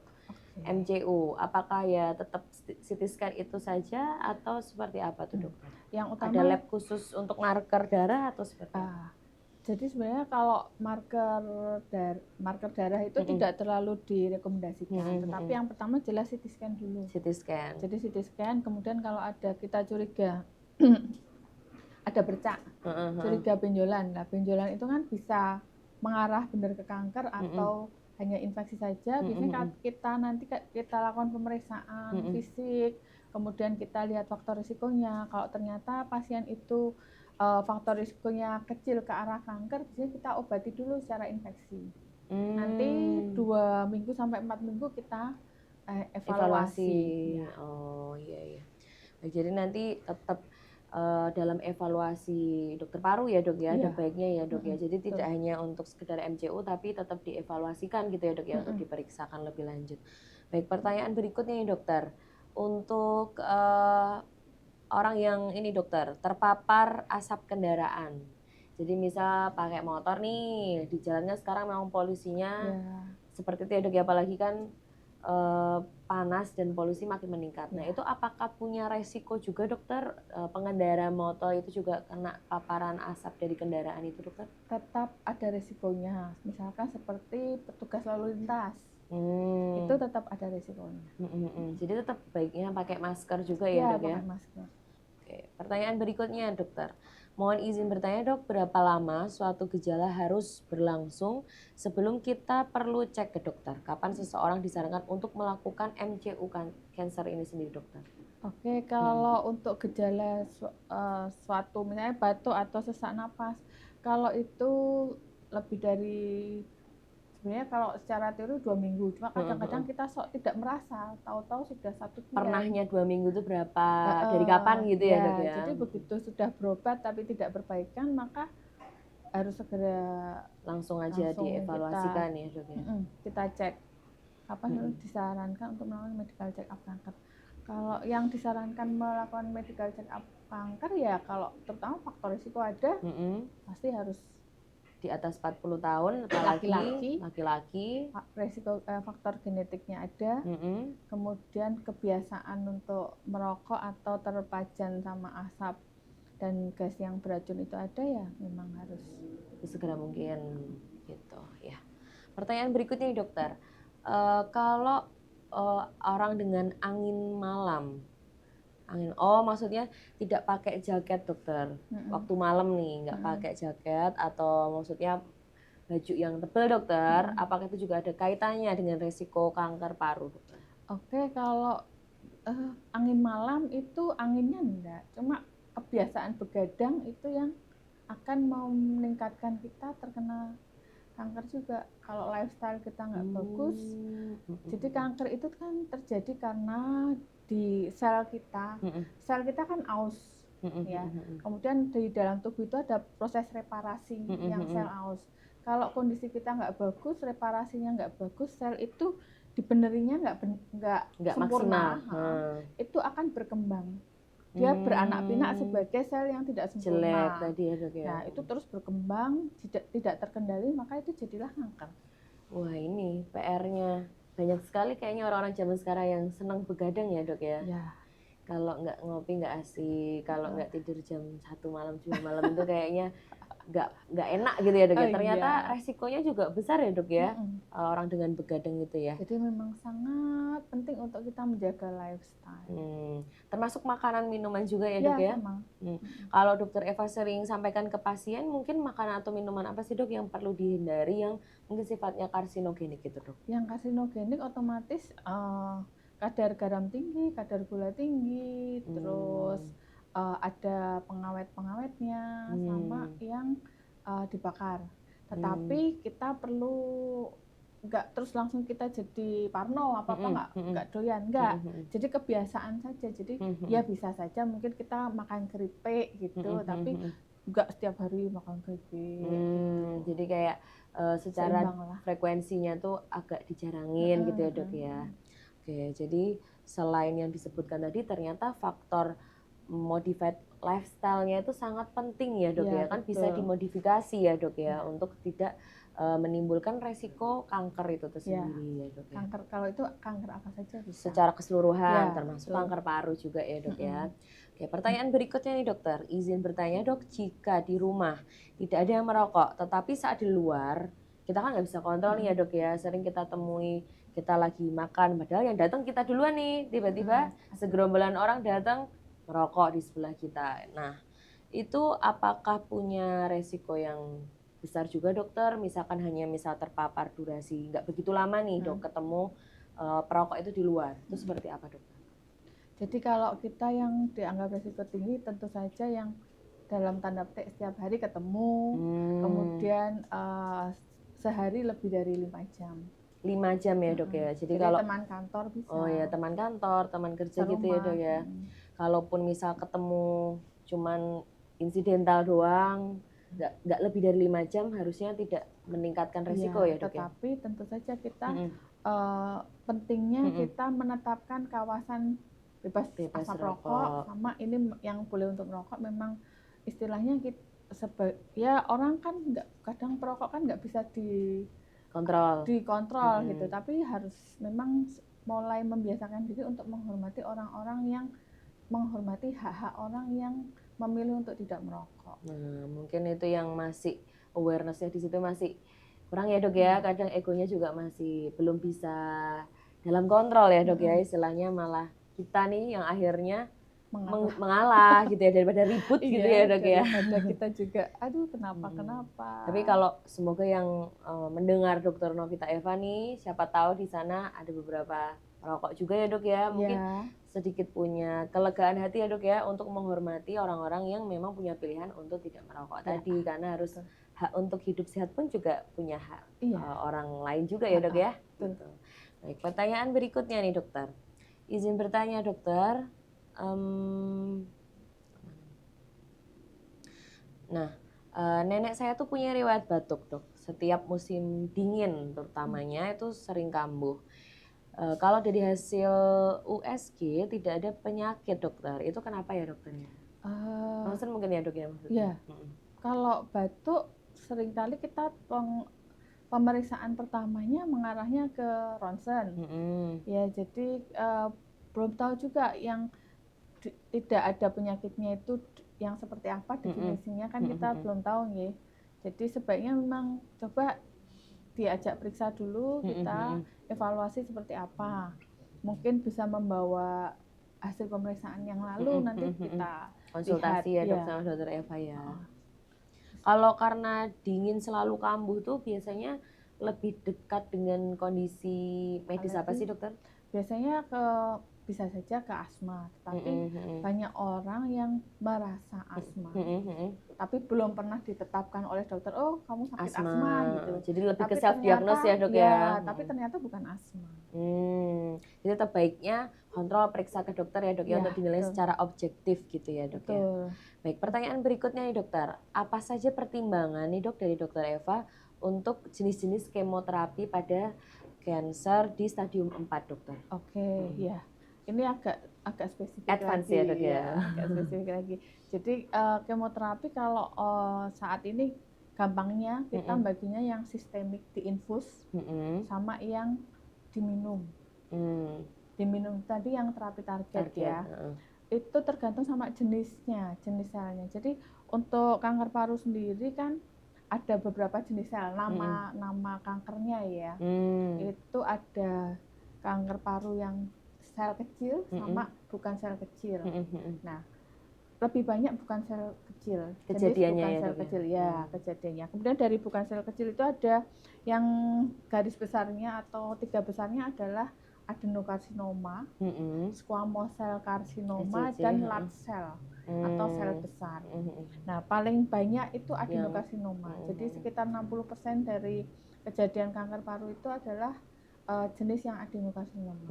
MCO, apakah ya tetap CT scan itu saja atau seperti apa tuh dokter? Yang utama ada lab khusus untuk marker darah atau seperti apa? Jadi sebenarnya kalau marker darah itu tidak terlalu direkomendasikan, tetapi yang pertama jelas CT scan dulu. CT scan. Jadi CT scan, kemudian kalau ada kita curiga ada bercak, curiga benjolan. Nah benjolan itu kan bisa mengarah benar ke kanker atau hanya infeksi saja. Biasanya kita lakukan pemeriksaan fisik, kemudian kita lihat faktor risikonya. Kalau ternyata pasien itu faktor risikonya kecil ke arah kanker, biasanya kita obati dulu secara infeksi. Nanti 2 minggu sampai 4 minggu kita evaluasi. Ya. Oh iya. Jadi nanti tetap dalam evaluasi dokter paru ya dok ya, ada baiknya ya dok ya. Jadi tidak hanya untuk sekedar MCO tapi tetap dievaluasikan gitu ya dok ya, untuk diperiksakan lebih lanjut. Baik, pertanyaan berikutnya nih dokter. Untuk orang yang ini dokter terpapar asap kendaraan. Jadi misal pakai motor nih, di jalannya sekarang memang polusinya seperti itu ya dok ya, apalagi kan panas dan polusi makin meningkat. Nah, Ya. itu apakah punya resiko juga dokter, pengendara motor itu juga kena paparan asap dari kendaraan itu dokter? Tetap ada resikonya, misalkan seperti petugas lalu lintas, itu tetap ada resikonya. Jadi tetap baiknya pakai masker juga ya Ya, dok ya? pakai masker. Oke, pertanyaan berikutnya dokter. Mohon izin bertanya dok, berapa lama suatu gejala harus berlangsung sebelum kita perlu cek ke dokter? Kapan seseorang disarankan untuk melakukan MCU cancer ini sendiri dokter? Oke, kalau untuk gejala suatu misalnya batuk atau sesak napas, kalau itu lebih dari sebenarnya kalau secara teori 2 minggu, cuma kadang-kadang kita tidak merasa, tahu-tahu sudah 1 bulan. Pernahnya 2 minggu itu berapa, dari kapan gitu ya dok ya? Jadi begitu sudah berobat tapi tidak berbaikan, maka harus segera Langsung aja dievaluasikan ya dok ya? kita cek kapan disarankan untuk melakukan medical check up kanker. Kalau yang disarankan melakukan medical check up kanker ya kalau terutama faktor risiko ada, pasti harus di atas 40 tahun, apalagi laki-laki, resiko faktor genetiknya ada, kemudian kebiasaan untuk merokok atau terpajan sama asap dan gas yang beracun itu ada, ya memang harus segera mungkin gitu ya. Pertanyaan berikutnya nih dokter, kalau orang dengan angin malam, maksudnya tidak pakai jaket dokter, waktu malam nih nggak pakai jaket atau maksudnya baju yang tebal dokter, apakah itu juga ada kaitannya dengan resiko kanker paru dokter? Oke, kalau angin malam itu anginnya enggak, cuma kebiasaan begadang itu yang akan mau meningkatkan kita terkena kanker juga. Kalau lifestyle kita nggak bagus, jadi kanker itu kan terjadi karena di sel kita kan aus, ya. Kemudian di dalam tubuh itu ada proses reparasi yang sel aus. Kalau kondisi kita nggak bagus, reparasinya nggak bagus, sel itu dibenerinya nggak sempurna, itu akan berkembang. Dia beranak pinak sebagai sel yang tidak sempurna. Jelek tadi ya dok ya. Nah, itu terus berkembang, tidak terkendali, maka itu jadilah kanker. Wah, ini PR-nya banyak sekali kayaknya orang-orang zaman sekarang yang senang begadang ya dok ya. Ya. Kalau nggak ngopi nggak asik, kalau nggak tidur jam 1 malam 2 malam itu kayaknya nggak enak gitu ya dok ya. Ternyata resikonya juga besar ya dok ya, orang dengan begadang itu ya. Jadi memang sangat penting untuk kita menjaga lifestyle. Termasuk makanan minuman juga ya dok ya. Kalau dokter Eva sering sampaikan ke pasien, mungkin makanan atau minuman apa sih dok yang perlu dihindari yang mungkin sifatnya karsinogenik gitu dok? Yang karsinogenik otomatis kadar garam tinggi, kadar gula tinggi, terus ada pengawet-pengawetnya, sama yang dibakar. Tetapi kita perlu nggak terus langsung kita jadi parno apa-apa nggak doyan, nggak. Jadi kebiasaan saja. Jadi ya bisa saja mungkin kita makan keripik gitu, tapi nggak setiap hari makan keripik. Gitu. Jadi kayak secara frekuensinya tuh agak dijarangin gitu ya dok ya. Oke, jadi selain yang disebutkan tadi ternyata faktor modified lifestyle-nya itu sangat penting ya dok ya, kan betul. Bisa dimodifikasi ya dok ya untuk tidak menimbulkan resiko kanker itu tersendiri ya dok ya. Kanker, kalau itu kanker apa saja bisa. Secara keseluruhan termasuk kanker paru juga ya dok ya. Oke, pertanyaan berikutnya nih dokter, izin bertanya dok, jika di rumah tidak ada yang merokok tetapi saat di luar kita kan nggak bisa kontrol nih ya dok ya, sering kita temui kita lagi makan padahal yang datang kita duluan nih, tiba-tiba segerombolan orang datang merokok di sebelah kita. Nah, itu apakah punya resiko yang besar juga dokter? Misalkan hanya terpapar durasi nggak begitu lama nih dok ketemu perokok itu di luar, itu seperti apa dokter? Jadi kalau kita yang dianggap resiko tinggi tentu saja yang dalam tanda petik setiap hari ketemu, kemudian sehari lebih dari 5 jam. 5 jam ya dok ya. Jadi kalau teman kantor bisa. Oh ya, teman kantor, teman kerja gitu ya dok ya. Kalaupun misal ketemu cuman insidental doang, nggak lebih dari 5 jam harusnya tidak meningkatkan resiko ya dok ya. Tetapi tentu saja kita pentingnya kita menetapkan kawasan bebas asap rokok, sama ini yang boleh untuk merokok memang istilahnya ya orang kan kadang perokok kan nggak bisa dikontrol gitu, tapi harus memang mulai membiasakan diri untuk menghormati orang-orang yang menghormati hak-hak orang yang memilih untuk tidak merokok. Nah, mungkin itu yang masih awareness-nya di situ masih kurang ya dok ya. Kadang egonya juga masih belum bisa dalam kontrol ya dok ya. Istilahnya malah kita nih yang akhirnya mengalah gitu ya daripada ribut gitu ya dok ya. Daripada kita juga, aduh kenapa. Tapi kalau semoga yang mendengar Dokter Novita Eva nih, siapa tahu di sana ada beberapa perokok juga ya dok ya. Mungkin sedikit punya kelegaan hati ya dok ya untuk menghormati orang-orang yang memang punya pilihan untuk tidak merokok tadi, karena harus hak untuk hidup sehat pun juga punya hak orang lain juga ya dok ya. Gitu. Baik, pertanyaan berikutnya nih dokter. Izin bertanya dokter. Nenek saya tuh punya riwayat batuk dok. Setiap musim dingin terutamanya itu sering kambuh. Kalau dari hasil USG tidak ada penyakit dokter. Itu kenapa ya dokternya? Ronsen mungkin ya dok ya maksudnya. Kalau batuk seringkali kita pemeriksaan pertamanya mengarahnya ke ronsen. Ya jadi belum tahu juga yang tidak ada penyakitnya itu yang seperti apa definisinya kan kita belum tahu ya. Jadi sebaiknya memang coba diajak periksa dulu, kita evaluasi seperti apa. Mungkin bisa membawa hasil pemeriksaan yang lalu nanti kita konsultasi lihat, ya dok sama dokter Eva ya. Kalau karena dingin selalu kambuh tuh biasanya lebih dekat dengan kondisi medis apa sih dokter? Biasanya bisa saja ke asma, tapi banyak orang yang merasa asma, tapi belum pernah ditetapkan oleh dokter, oh kamu sakit asma gitu. Jadi lebih ke self diagnosis ya dok ya. Tapi ternyata bukan asma. Jadi tetap baiknya kontrol periksa ke dokter ya dok ya, untuk dinilai secara objektif gitu ya dok ya. Baik, pertanyaan berikutnya nih dokter, apa saja pertimbangan nih dok dari dokter Eva untuk jenis-jenis kemoterapi pada kanker di stadium 4 dokter? Ya. Ini agak spesifik advance lagi, ya dok ya. Agak spesifik lagi. Jadi kemoterapi kalau saat ini gampangnya kita baginya yang sistemik diinfus sama yang diminum. Diminum tadi yang terapi target ya. Itu tergantung sama jenis selnya. Jadi untuk kanker paru sendiri kan ada beberapa jenis sel, nama kankernya ya. Itu ada kanker paru yang sel kecil sama bukan sel kecil. Nah, lebih banyak bukan sel kecil. Kejadiannya bukan sel kecil ya, kejadiannya. Kemudian dari bukan sel kecil itu ada yang garis besarnya atau 3 besarnya adalah adenokarsinoma, squamous cell karsinoma, dan large cell atau sel besar. Nah, paling banyak itu adenokarsinoma. Jadi sekitar 60% dari kejadian kanker paru itu adalah jenis yang adenokarsinoma.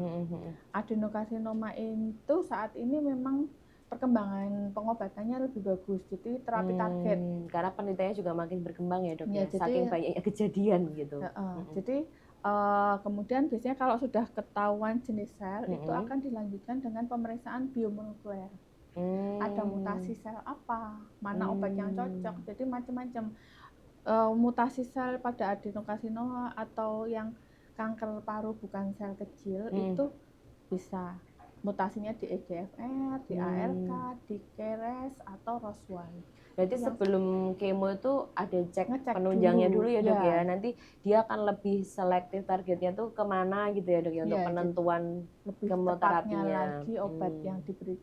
Adenokarsinoma itu saat ini memang perkembangan pengobatannya lebih bagus, jadi terapi target. Karena penelitiannya juga makin berkembang ya dok ya, saking banyaknya kejadian gitu. Jadi kemudian biasanya kalau sudah ketahuan jenis sel itu akan dilanjutkan dengan pemeriksaan biomolekuler. Ada mutasi sel apa, mana obat yang cocok, jadi macam-macam. Mutasi sel pada adenokarsinoma atau yang kanker paru bukan sel kecil itu bisa mutasinya di EGFR, di ALK, di KRAS atau ROS1. Berarti sebelum kemo itu ada ngecek penunjangnya dulu ya dok ya. Nanti dia akan lebih selektif targetnya tuh kemana gitu ya dok ya, untuk penentuan lebih kemoterapinya lagi obat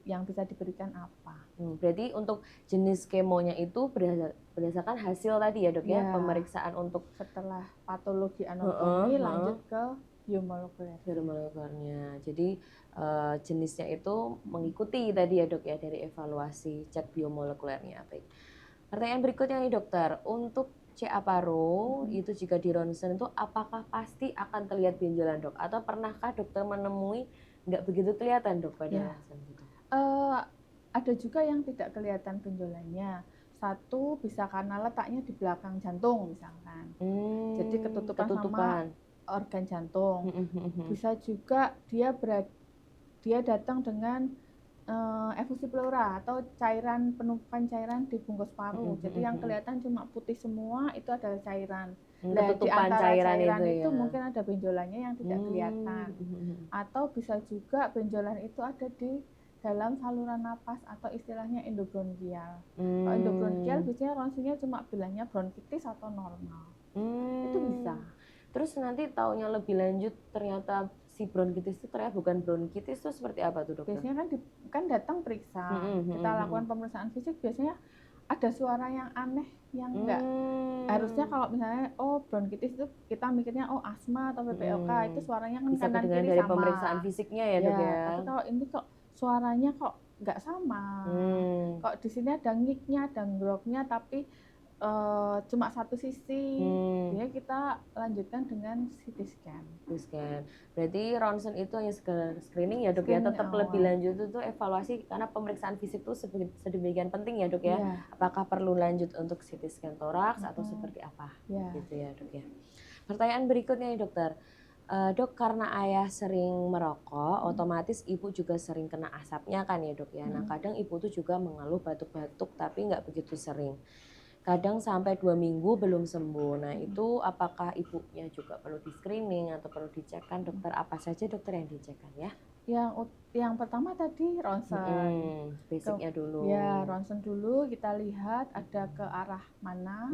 yang bisa diberikan apa. Berarti untuk jenis kemonya itu berdasarkan hasil tadi ya dok ya, pemeriksaan untuk setelah patologi anatomi lanjut ke biomolekulernya. Jadi jenisnya itu mengikuti tadi ya dok ya, dari evaluasi cek biomolekulernya. Baik. Pertanyaan berikutnya nih dokter, untuk CA paru itu jika di ronsen itu apakah pasti akan terlihat benjolan dok? Atau pernahkah dokter menemui nggak begitu kelihatan dok pada ronsen gitu? Ada juga yang tidak kelihatan benjolannya. Satu bisa karena letaknya di belakang jantung misalkan. Jadi ketutupan sama organ jantung. Bisa juga dia datang dengan efusi pleura atau penumpukan cairan di bungkus paru. Jadi yang kelihatan cuma putih semua itu adalah cairan. Nah, di Ketutupan antara cairan itu itu ya. mungkin ada benjolannya yang tidak kelihatan. Atau bisa juga benjolan itu ada di dalam saluran napas atau istilahnya endobronkial. Kalau endobronkial biasanya ronsennya cuma bilangnya bronkitis atau normal. Itu bisa. Terus nanti taunya lebih lanjut ternyata si bronkitis itu ternyata bukan bronkitis, itu seperti apa tuh dokter? Biasanya kan datang periksa, kita lakukan pemeriksaan fisik, biasanya ada suara yang aneh yang enggak harusnya. Kalau misalnya bronkitis itu kita mikirnya asma atau PPOK, itu suaranya kan bisa kanan kiri dari sama. pemeriksaan fisiknya ya dok ya. Tapi kalau ini kok suaranya kok nggak sama. Kok di sini ada ngiknya, ada ngroknya, tapi cuma satu sisi. Dia kita lanjutkan dengan CT scan. Berarti ronsen itu hanya screening ya dok ya. Tetap lebih lanjut itu evaluasi karena pemeriksaan fisik itu sedemikian penting ya dok ya. Apakah perlu lanjut untuk CT scan toraks atau seperti apa? Gitu ya dok ya. Pertanyaan berikutnya nih dokter. Dok, karena ayah sering merokok, otomatis ibu juga sering kena asapnya kan ya dok ya. Nah kadang ibu tuh juga mengeluh batuk-batuk tapi nggak begitu sering. Kadang sampai 2 minggu belum sembuh. Nah itu apakah ibunya juga perlu di screening atau perlu dicekkan dokter? Apa saja dokter yang dicekkan ya? Yang pertama tadi ronsen. Basicnya dulu. Ya, ronsen dulu, kita lihat ada ke arah mana.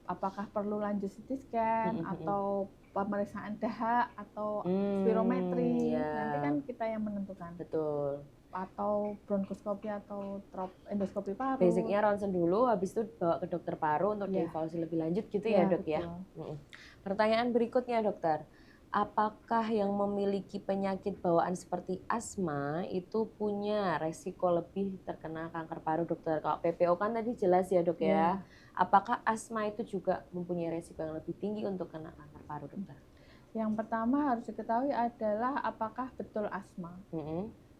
Apakah perlu lanjut CT scan atau pemeriksaan dahak atau spirometri. Nanti kan kita yang menentukan. Betul. Atau bronkoskopi atau endoskopi paru. Basicnya ronsen dulu, habis itu bawa ke dokter paru untuk dievaluasi lebih lanjut gitu ya dok ya. Pertanyaan berikutnya dokter, apakah yang memiliki penyakit bawaan seperti asma itu punya resiko lebih terkena kanker paru dokter? Kalau PPO kan tadi jelas ya dok ya. Apakah asma itu juga mempunyai resiko yang lebih tinggi untuk kena kanker paru dokter? Yang pertama harus diketahui adalah apakah betul asma.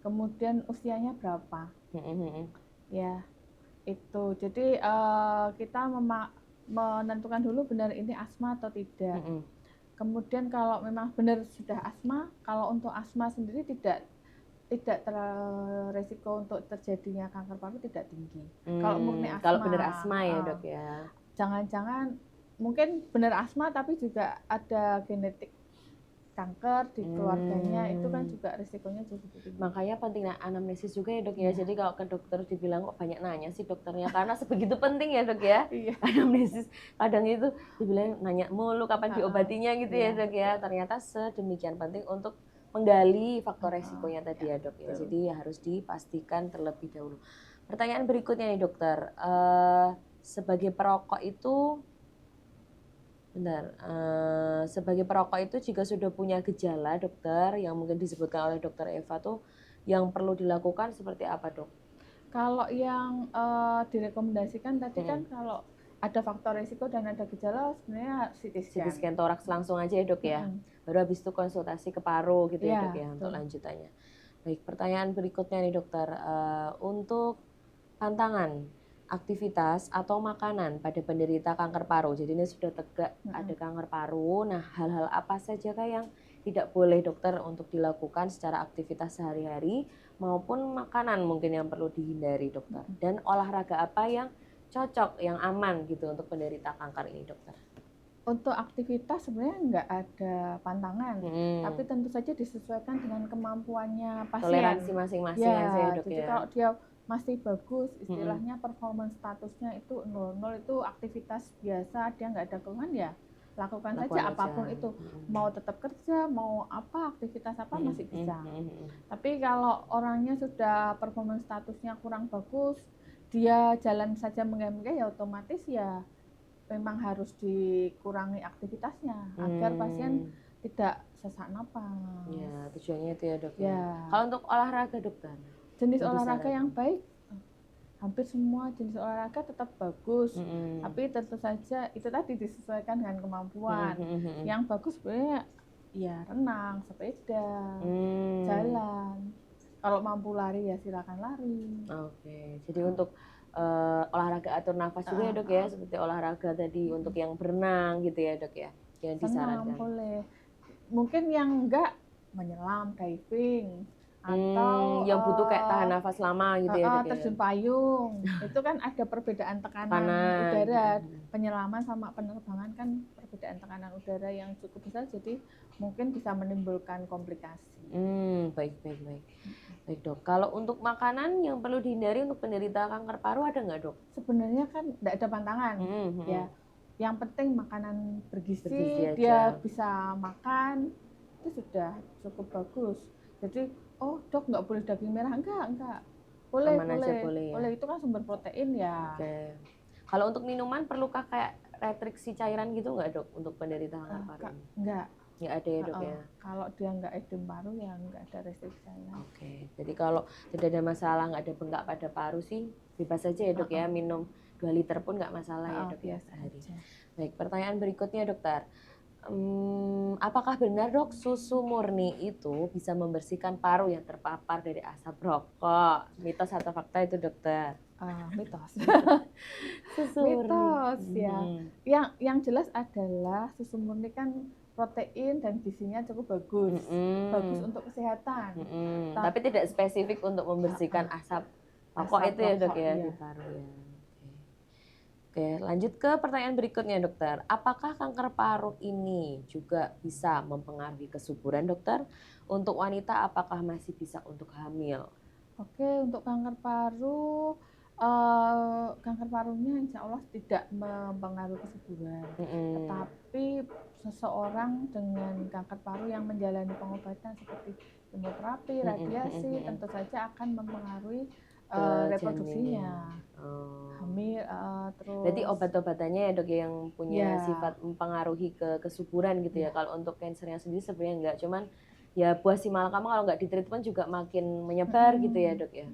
Kemudian usianya berapa? Ya, itu. Jadi kita menentukan dulu benar ini asma atau tidak. Kemudian kalau memang benar sudah asma, kalau untuk asma sendiri tidak resiko untuk terjadinya kanker paru tidak tinggi. Kalau murni asma. Kalau benar asma ya dok ya. Jangan-jangan mungkin benar asma tapi juga ada genetik kanker di keluarganya, itu kan juga risikonya jadi tinggi. Makanya penting anamnesis juga ya dok ya. Jadi kalau ke dokter dibilang kok banyak nanya sih dokternya, karena sebegitu penting ya dok ya. Anamnesis kadang itu dibilang nanya mulu kapan diobatinya gitu ya dok ya. Ternyata sedemikian penting untuk menggali faktor resikonya tadi ya dok ya. Jadi harus dipastikan terlebih dahulu. Pertanyaan berikutnya nih dokter, sebagai perokok itu sebagai perokok itu jika sudah punya gejala dokter yang mungkin disebutkan oleh dokter Eva tuh yang perlu dilakukan seperti apa dok? Kalau yang direkomendasikan tadi kan kalau ada faktor risiko dan ada gejala sebenarnya CT scan toraks langsung aja ya dok ya. Baru habis itu konsultasi ke paru gitu ya dok ya untuk lanjutannya. Baik, pertanyaan berikutnya nih dokter, untuk pantangan aktivitas atau makanan pada penderita kanker paru. Jadi ini sudah tegak ada kanker paru. Nah, hal-hal apa saja yang tidak boleh dokter untuk dilakukan secara aktivitas sehari-hari maupun makanan mungkin yang perlu dihindari dokter. Dan olahraga apa yang cocok, yang aman gitu untuk penderita kanker ini dokter? Untuk aktivitas sebenarnya nggak ada pantangan, tapi tentu saja disesuaikan dengan kemampuannya pasien. Toleransi masing-masing ya dok ya. Jadi kalau dia masih bagus, istilahnya performance statusnya itu 0 itu aktivitas biasa, dia nggak ada keluhan ya lakukan saja apapun itu. Mau tetap kerja, mau apa, aktivitas apa masih bisa. Tapi kalau orangnya sudah performance statusnya kurang bagus, dia jalan saja menggaya ya otomatis ya memang harus dikurangi aktivitasnya agar pasien tidak sesak napas. Ya, tujuannya itu ya dok ya. Kalau untuk olahraga dokter? Jenis olahraga yang baik, hampir semua jenis olahraga tetap bagus, tapi tentu saja itu tadi disesuaikan dengan kemampuan. Yang bagus sebenarnya ya renang, sepeda, jalan. Kalau mampu lari ya silakan lari. Oke, jadi untuk olahraga atur nafas juga ya dok ya, seperti olahraga tadi untuk yang berenang gitu ya dok ya, yang disarankan. Boleh. Mungkin yang enggak menyelam, diving, atau Yang butuh kayak tahan nafas lama gitu ya dok ya. terjun payung. Itu kan ada perbedaan tekanan Tekanan. udara, penyelaman sama penerbangan kan perbedaan tekanan udara yang cukup besar, jadi mungkin bisa menimbulkan komplikasi. Baik. Baik dok, kalau untuk makanan yang perlu dihindari untuk penderita kanker paru ada nggak dok? Sebenarnya kan tidak ada pantangan, ya. Yang penting makanan bergizi aja. dia bisa makan, itu sudah cukup bagus. Jadi, oh dok nggak boleh daging merah, enggak. Boleh, Aman aja boleh ya. boleh, itu kan sumber protein ya. Oke. Kalau untuk minuman perlukah kayak restriksi cairan gitu nggak dok untuk penderita kanker paru? Enggak. Nggak ada ya dok ya. Kalau dia nggak edem paru ya nggak ada restriksi cairan. Oke. Jadi kalau tidak ada masalah, nggak ada bengkak pada paru sih bebas saja ya dok ya, minum 2 liter pun nggak masalah ya dok ya sehari. Baik, pertanyaan berikutnya dokter. Apakah benar dok susu murni itu bisa membersihkan paru yang terpapar dari asap rokok? Mitos atau fakta itu dokter? Mitos. Susu mitos murni. ya. Yang jelas adalah susu murni kan protein dan gizinya cukup bagus, bagus untuk kesehatan. Tapi tidak spesifik untuk membersihkan asap rokok itu ya dok ya, di paru ya. Oke, lanjut ke pertanyaan berikutnya dokter. Apakah kanker paru ini juga bisa mempengaruhi kesuburan dokter? Untuk wanita apakah masih bisa untuk hamil? Oke, untuk kanker parunya insya Allah tidak mempengaruhi kesuburan. Tetapi seseorang dengan kanker paru yang menjalani pengobatan seperti kemoterapi, radiasi, tentu saja akan mempengaruhi reproduksinya. Hamil, terus. Berarti obat-obatannya ya dok yang punya sifat mempengaruhi ke kesuburan gitu ya. Kalau untuk kansernya sendiri sebenarnya enggak, cuman ya buah si malakama kalau nggak ditreatment juga makin menyebar gitu ya dok ya.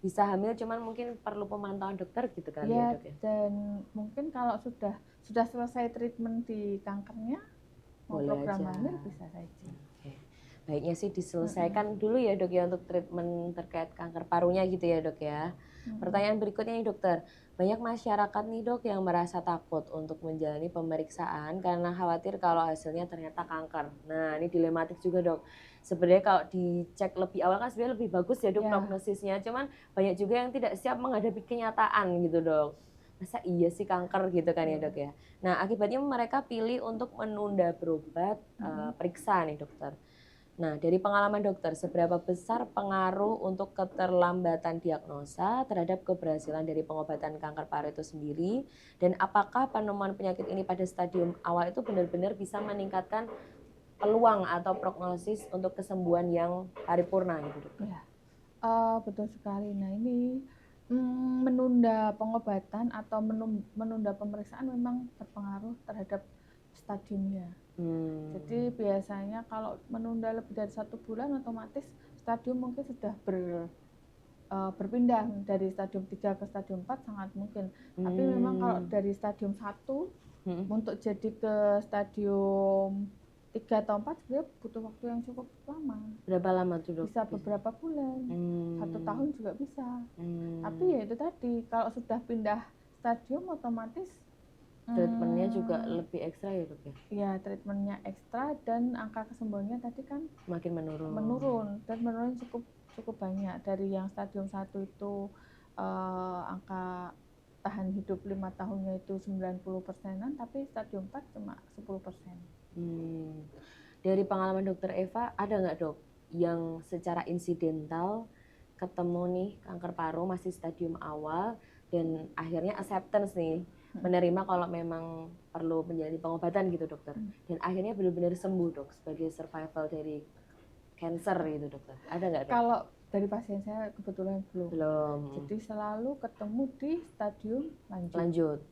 Bisa hamil cuman mungkin perlu pemantauan dokter gitu kali ya dok ya. Dan mungkin kalau sudah selesai treatment di kankernya, mau program hamil bisa saja. Baiknya sih diselesaikan dulu ya dok ya untuk treatment terkait kanker parunya gitu ya dok ya. Pertanyaan berikutnya nih dokter, banyak masyarakat nih dok yang merasa takut untuk menjalani pemeriksaan karena khawatir kalau hasilnya ternyata kanker. Nah ini dilematik juga dok. Sebenarnya kalau dicek lebih awal kan sebenarnya lebih bagus ya dok prognosisnya. Cuman banyak juga yang tidak siap menghadapi kenyataan gitu dok. Masa iya sih kanker gitu kan ya dok ya. Nah akibatnya mereka pilih untuk menunda berobat periksa nih dokter. Nah, dari pengalaman dokter, seberapa besar pengaruh untuk keterlambatan diagnosa terhadap keberhasilan dari pengobatan kanker paru itu sendiri? Dan apakah penemuan penyakit ini pada stadium awal itu benar-benar bisa meningkatkan peluang atau prognosis untuk kesembuhan yang paripurna gitu, dokter? Ya, betul sekali. Nah, ini menunda pengobatan atau menunda pemeriksaan memang berpengaruh terhadap stadiumnya. Jadi biasanya kalau menunda lebih dari 1 bulan otomatis stadium mungkin sudah berpindah dari stadium 3 ke stadium 4 sangat mungkin. Tapi memang kalau dari stadium 1 untuk jadi ke stadium 3 atau 4 sebenarnya butuh waktu yang cukup lama. Berapa lama tuh dok? Bisa beberapa bulan, 1 tahun juga bisa. Tapi ya itu tadi, kalau sudah pindah stadium otomatis treatmentnya juga lebih ekstra ya dok ya? Ya, treatmentnya ekstra dan angka kesembuhannya tadi kan makin menurun dan menurun cukup banyak. Dari yang stadium 1 itu angka tahan hidup 5 tahunnya itu 90%-an, tapi stadium 4 cuma 10%. Dari pengalaman dokter Eva, ada nggak dok yang secara insidental ketemu nih kanker paru masih stadium awal dan akhirnya acceptance nih, menerima kalau memang perlu menjalani pengobatan gitu dokter, dan akhirnya benar-benar sembuh dok sebagai survival dari cancer gitu dokter, ada nggak dok? Kalau dari pasien saya kebetulan belum. Jadi selalu ketemu di stadium lanjut.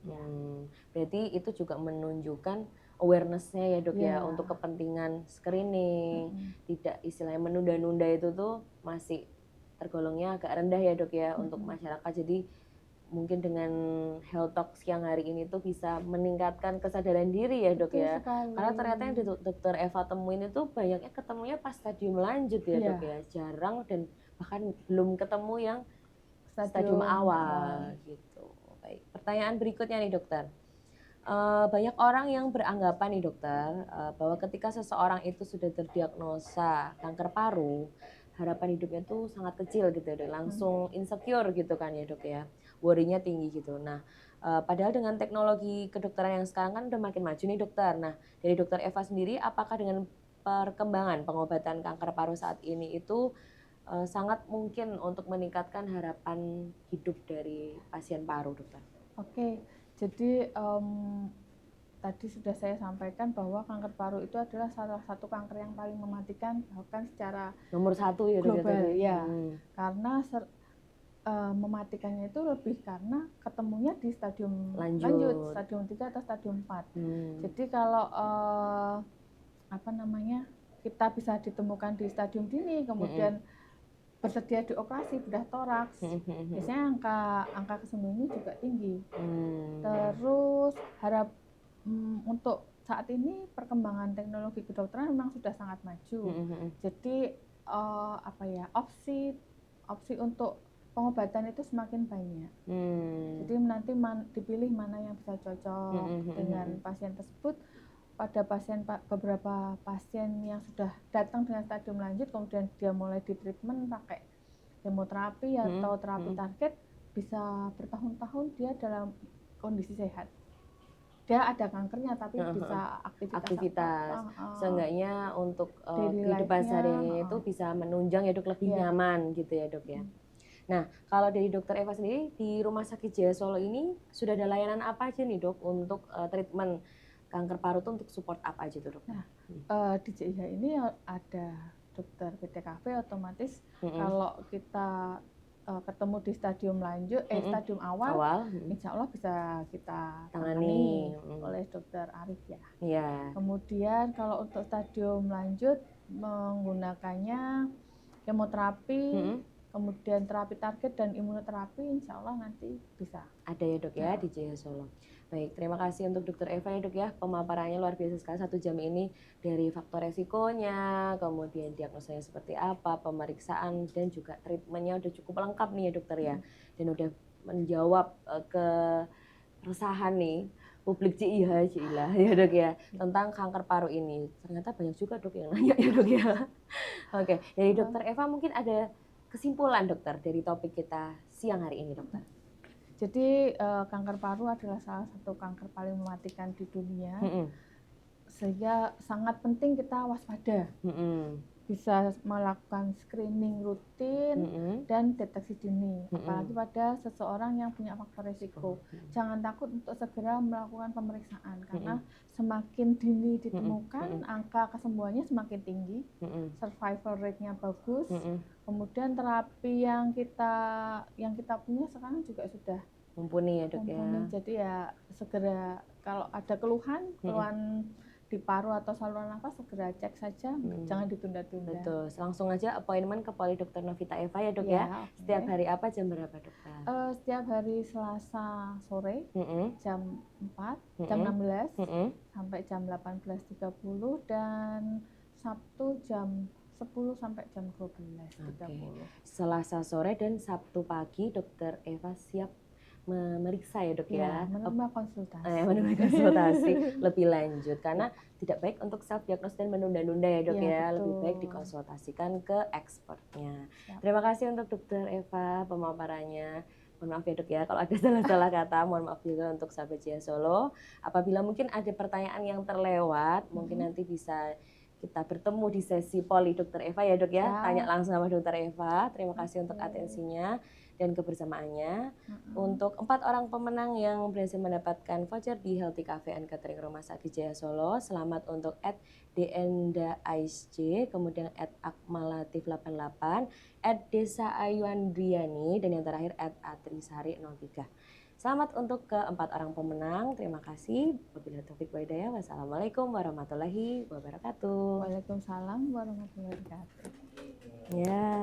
Berarti itu juga menunjukkan awareness-nya ya dok ya untuk kepentingan screening, tidak istilahnya menunda-nunda itu tuh masih tergolongnya agak rendah ya dok ya untuk masyarakat. Jadi mungkin dengan Health Talks yang hari ini tuh bisa meningkatkan kesadaran diri ya dok ya. Karena ternyata yang dokter Eva temuin itu banyaknya ketemunya pas stadium lanjut ya dok ya. Jarang dan bahkan belum ketemu yang stadium awal gitu. Baik, pertanyaan berikutnya nih dokter. Banyak orang yang beranggapan nih dokter bahwa ketika seseorang itu sudah terdiagnosa kanker paru, harapan hidupnya tuh sangat kecil gitu ya dok, langsung insecure gitu kan ya dok ya, worry-nya tinggi gitu. Nah padahal dengan teknologi kedokteran yang sekarang kan udah makin maju nih dokter. Nah dari dokter Eva sendiri, apakah dengan perkembangan pengobatan kanker paru saat ini itu sangat mungkin untuk meningkatkan harapan hidup dari pasien paru dokter? Oke, jadi tadi sudah saya sampaikan bahwa kanker paru itu adalah salah satu kanker yang paling mematikan, bahkan secara Nomor 1 ya dok ya global tadi? ya. Karena mematikannya itu lebih karena ketemunya di stadium lanjut, stadium 3 atau stadium 4. Jadi kalau kita bisa ditemukan di stadium dini, kemudian bersedia dioperasi bedah toraks, biasanya angka kesembuhannya juga tinggi. Terus untuk saat ini perkembangan teknologi kedokteran memang sudah sangat maju. Jadi opsi untuk pengobatan itu semakin banyak. Jadi nanti dipilih mana yang bisa cocok dengan pasien tersebut. Pada beberapa pasien yang sudah datang dengan stadium lanjut, kemudian dia mulai di treatment pakai kemoterapi atau terapi target, bisa bertahun-tahun dia dalam kondisi sehat. Dia ada kankernya tapi bisa aktivitas. Seenggaknya untuk kehidupan sehari-hari itu bisa menunjang ya dok, lebih nyaman gitu ya dok ya. Nah kalau dari dokter Eva sendiri di Rumah Sakit Jaya Solo ini sudah ada layanan apa aja nih dok untuk treatment kanker paru itu, untuk support apa aja tuh dok? Nah di JIH ini ada dokter PTKV, otomatis kalau kita ketemu di stadium lanjut, stadium awal, insya Allah bisa kita tangani oleh dokter Arif ya. Kemudian kalau untuk stadium lanjut menggunakannya kemoterapi, kemudian terapi target dan imunoterapi, insya Allah nanti bisa. Ada ya dok ya di Jaya Solo. Baik, terima kasih untuk dokter Eva ya dok ya, pemaparannya luar biasa sekali 1 jam ini, dari faktor resikonya, kemudian diagnosanya seperti apa, pemeriksaan dan juga treatmentnya udah cukup lengkap nih ya dokter ya, dan udah menjawab keresahan nih publik CIH ya dok ya tentang kanker paru ini. Ternyata banyak juga dok yang nanya ya dok ya. Oke, dari dokter Eva mungkin ada kesimpulan dokter dari topik kita siang hari ini dokter? Jadi kanker paru adalah salah satu kanker paling mematikan di dunia, sehingga sangat penting kita waspada. Bisa melakukan screening rutin dan deteksi dini, apalagi pada seseorang yang punya faktor risiko. Jangan takut untuk segera melakukan pemeriksaan, karena semakin dini ditemukan, angka kesembuhannya semakin tinggi, survival rate-nya bagus, kemudian terapi yang kita punya sekarang juga sudah mumpuni ya dok ya. Jadi ya segera kalau ada keluhan di paru atau saluran nafas, segera cek saja, jangan ditunda-tunda. Betul, langsung aja appointment ke Poli Dokter Novita Eva ya dok ya. Setiap hari apa, jam berapa dokter? Setiap hari Selasa sore jam 4, jam 16 sampai jam 18.30, dan Sabtu jam 10 sampai jam 12.30. Selasa sore dan Sabtu pagi dokter Eva siap memeriksa ya dok ya, menerima konsultasi lebih lanjut, karena tidak baik untuk self diagnosis dan menunda-nunda ya dok ya, lebih baik dikonsultasikan ke expertnya. Terima kasih untuk dokter Eva pemaparannya. Mohon maaf ya dok ya kalau ada salah-salah kata, mohon maaf juga untuk sahabat Jaya Solo. Apabila mungkin ada pertanyaan yang terlewat, mungkin nanti bisa kita bertemu di sesi Poli Dokter Eva ya dok ya, tanya langsung sama dokter Eva. Terima kasih untuk atensinya dan kebersamaannya. Untuk 4 orang pemenang yang berhasil mendapatkan voucher di Healthy Cafe and Catering Rumah Sakit Jaya Solo, selamat untuk @denda_aisj, kemudian @akmalatif88, @desaayuandriani, dan yang terakhir @atrisari03. Selamat untuk ke-4 orang pemenang. Terima kasih. Wabillahi taufiq wal hidayah. Wassalamualaikum warahmatullahi wabarakatuh. Waalaikumsalam warahmatullahi wabarakatuh. Ya.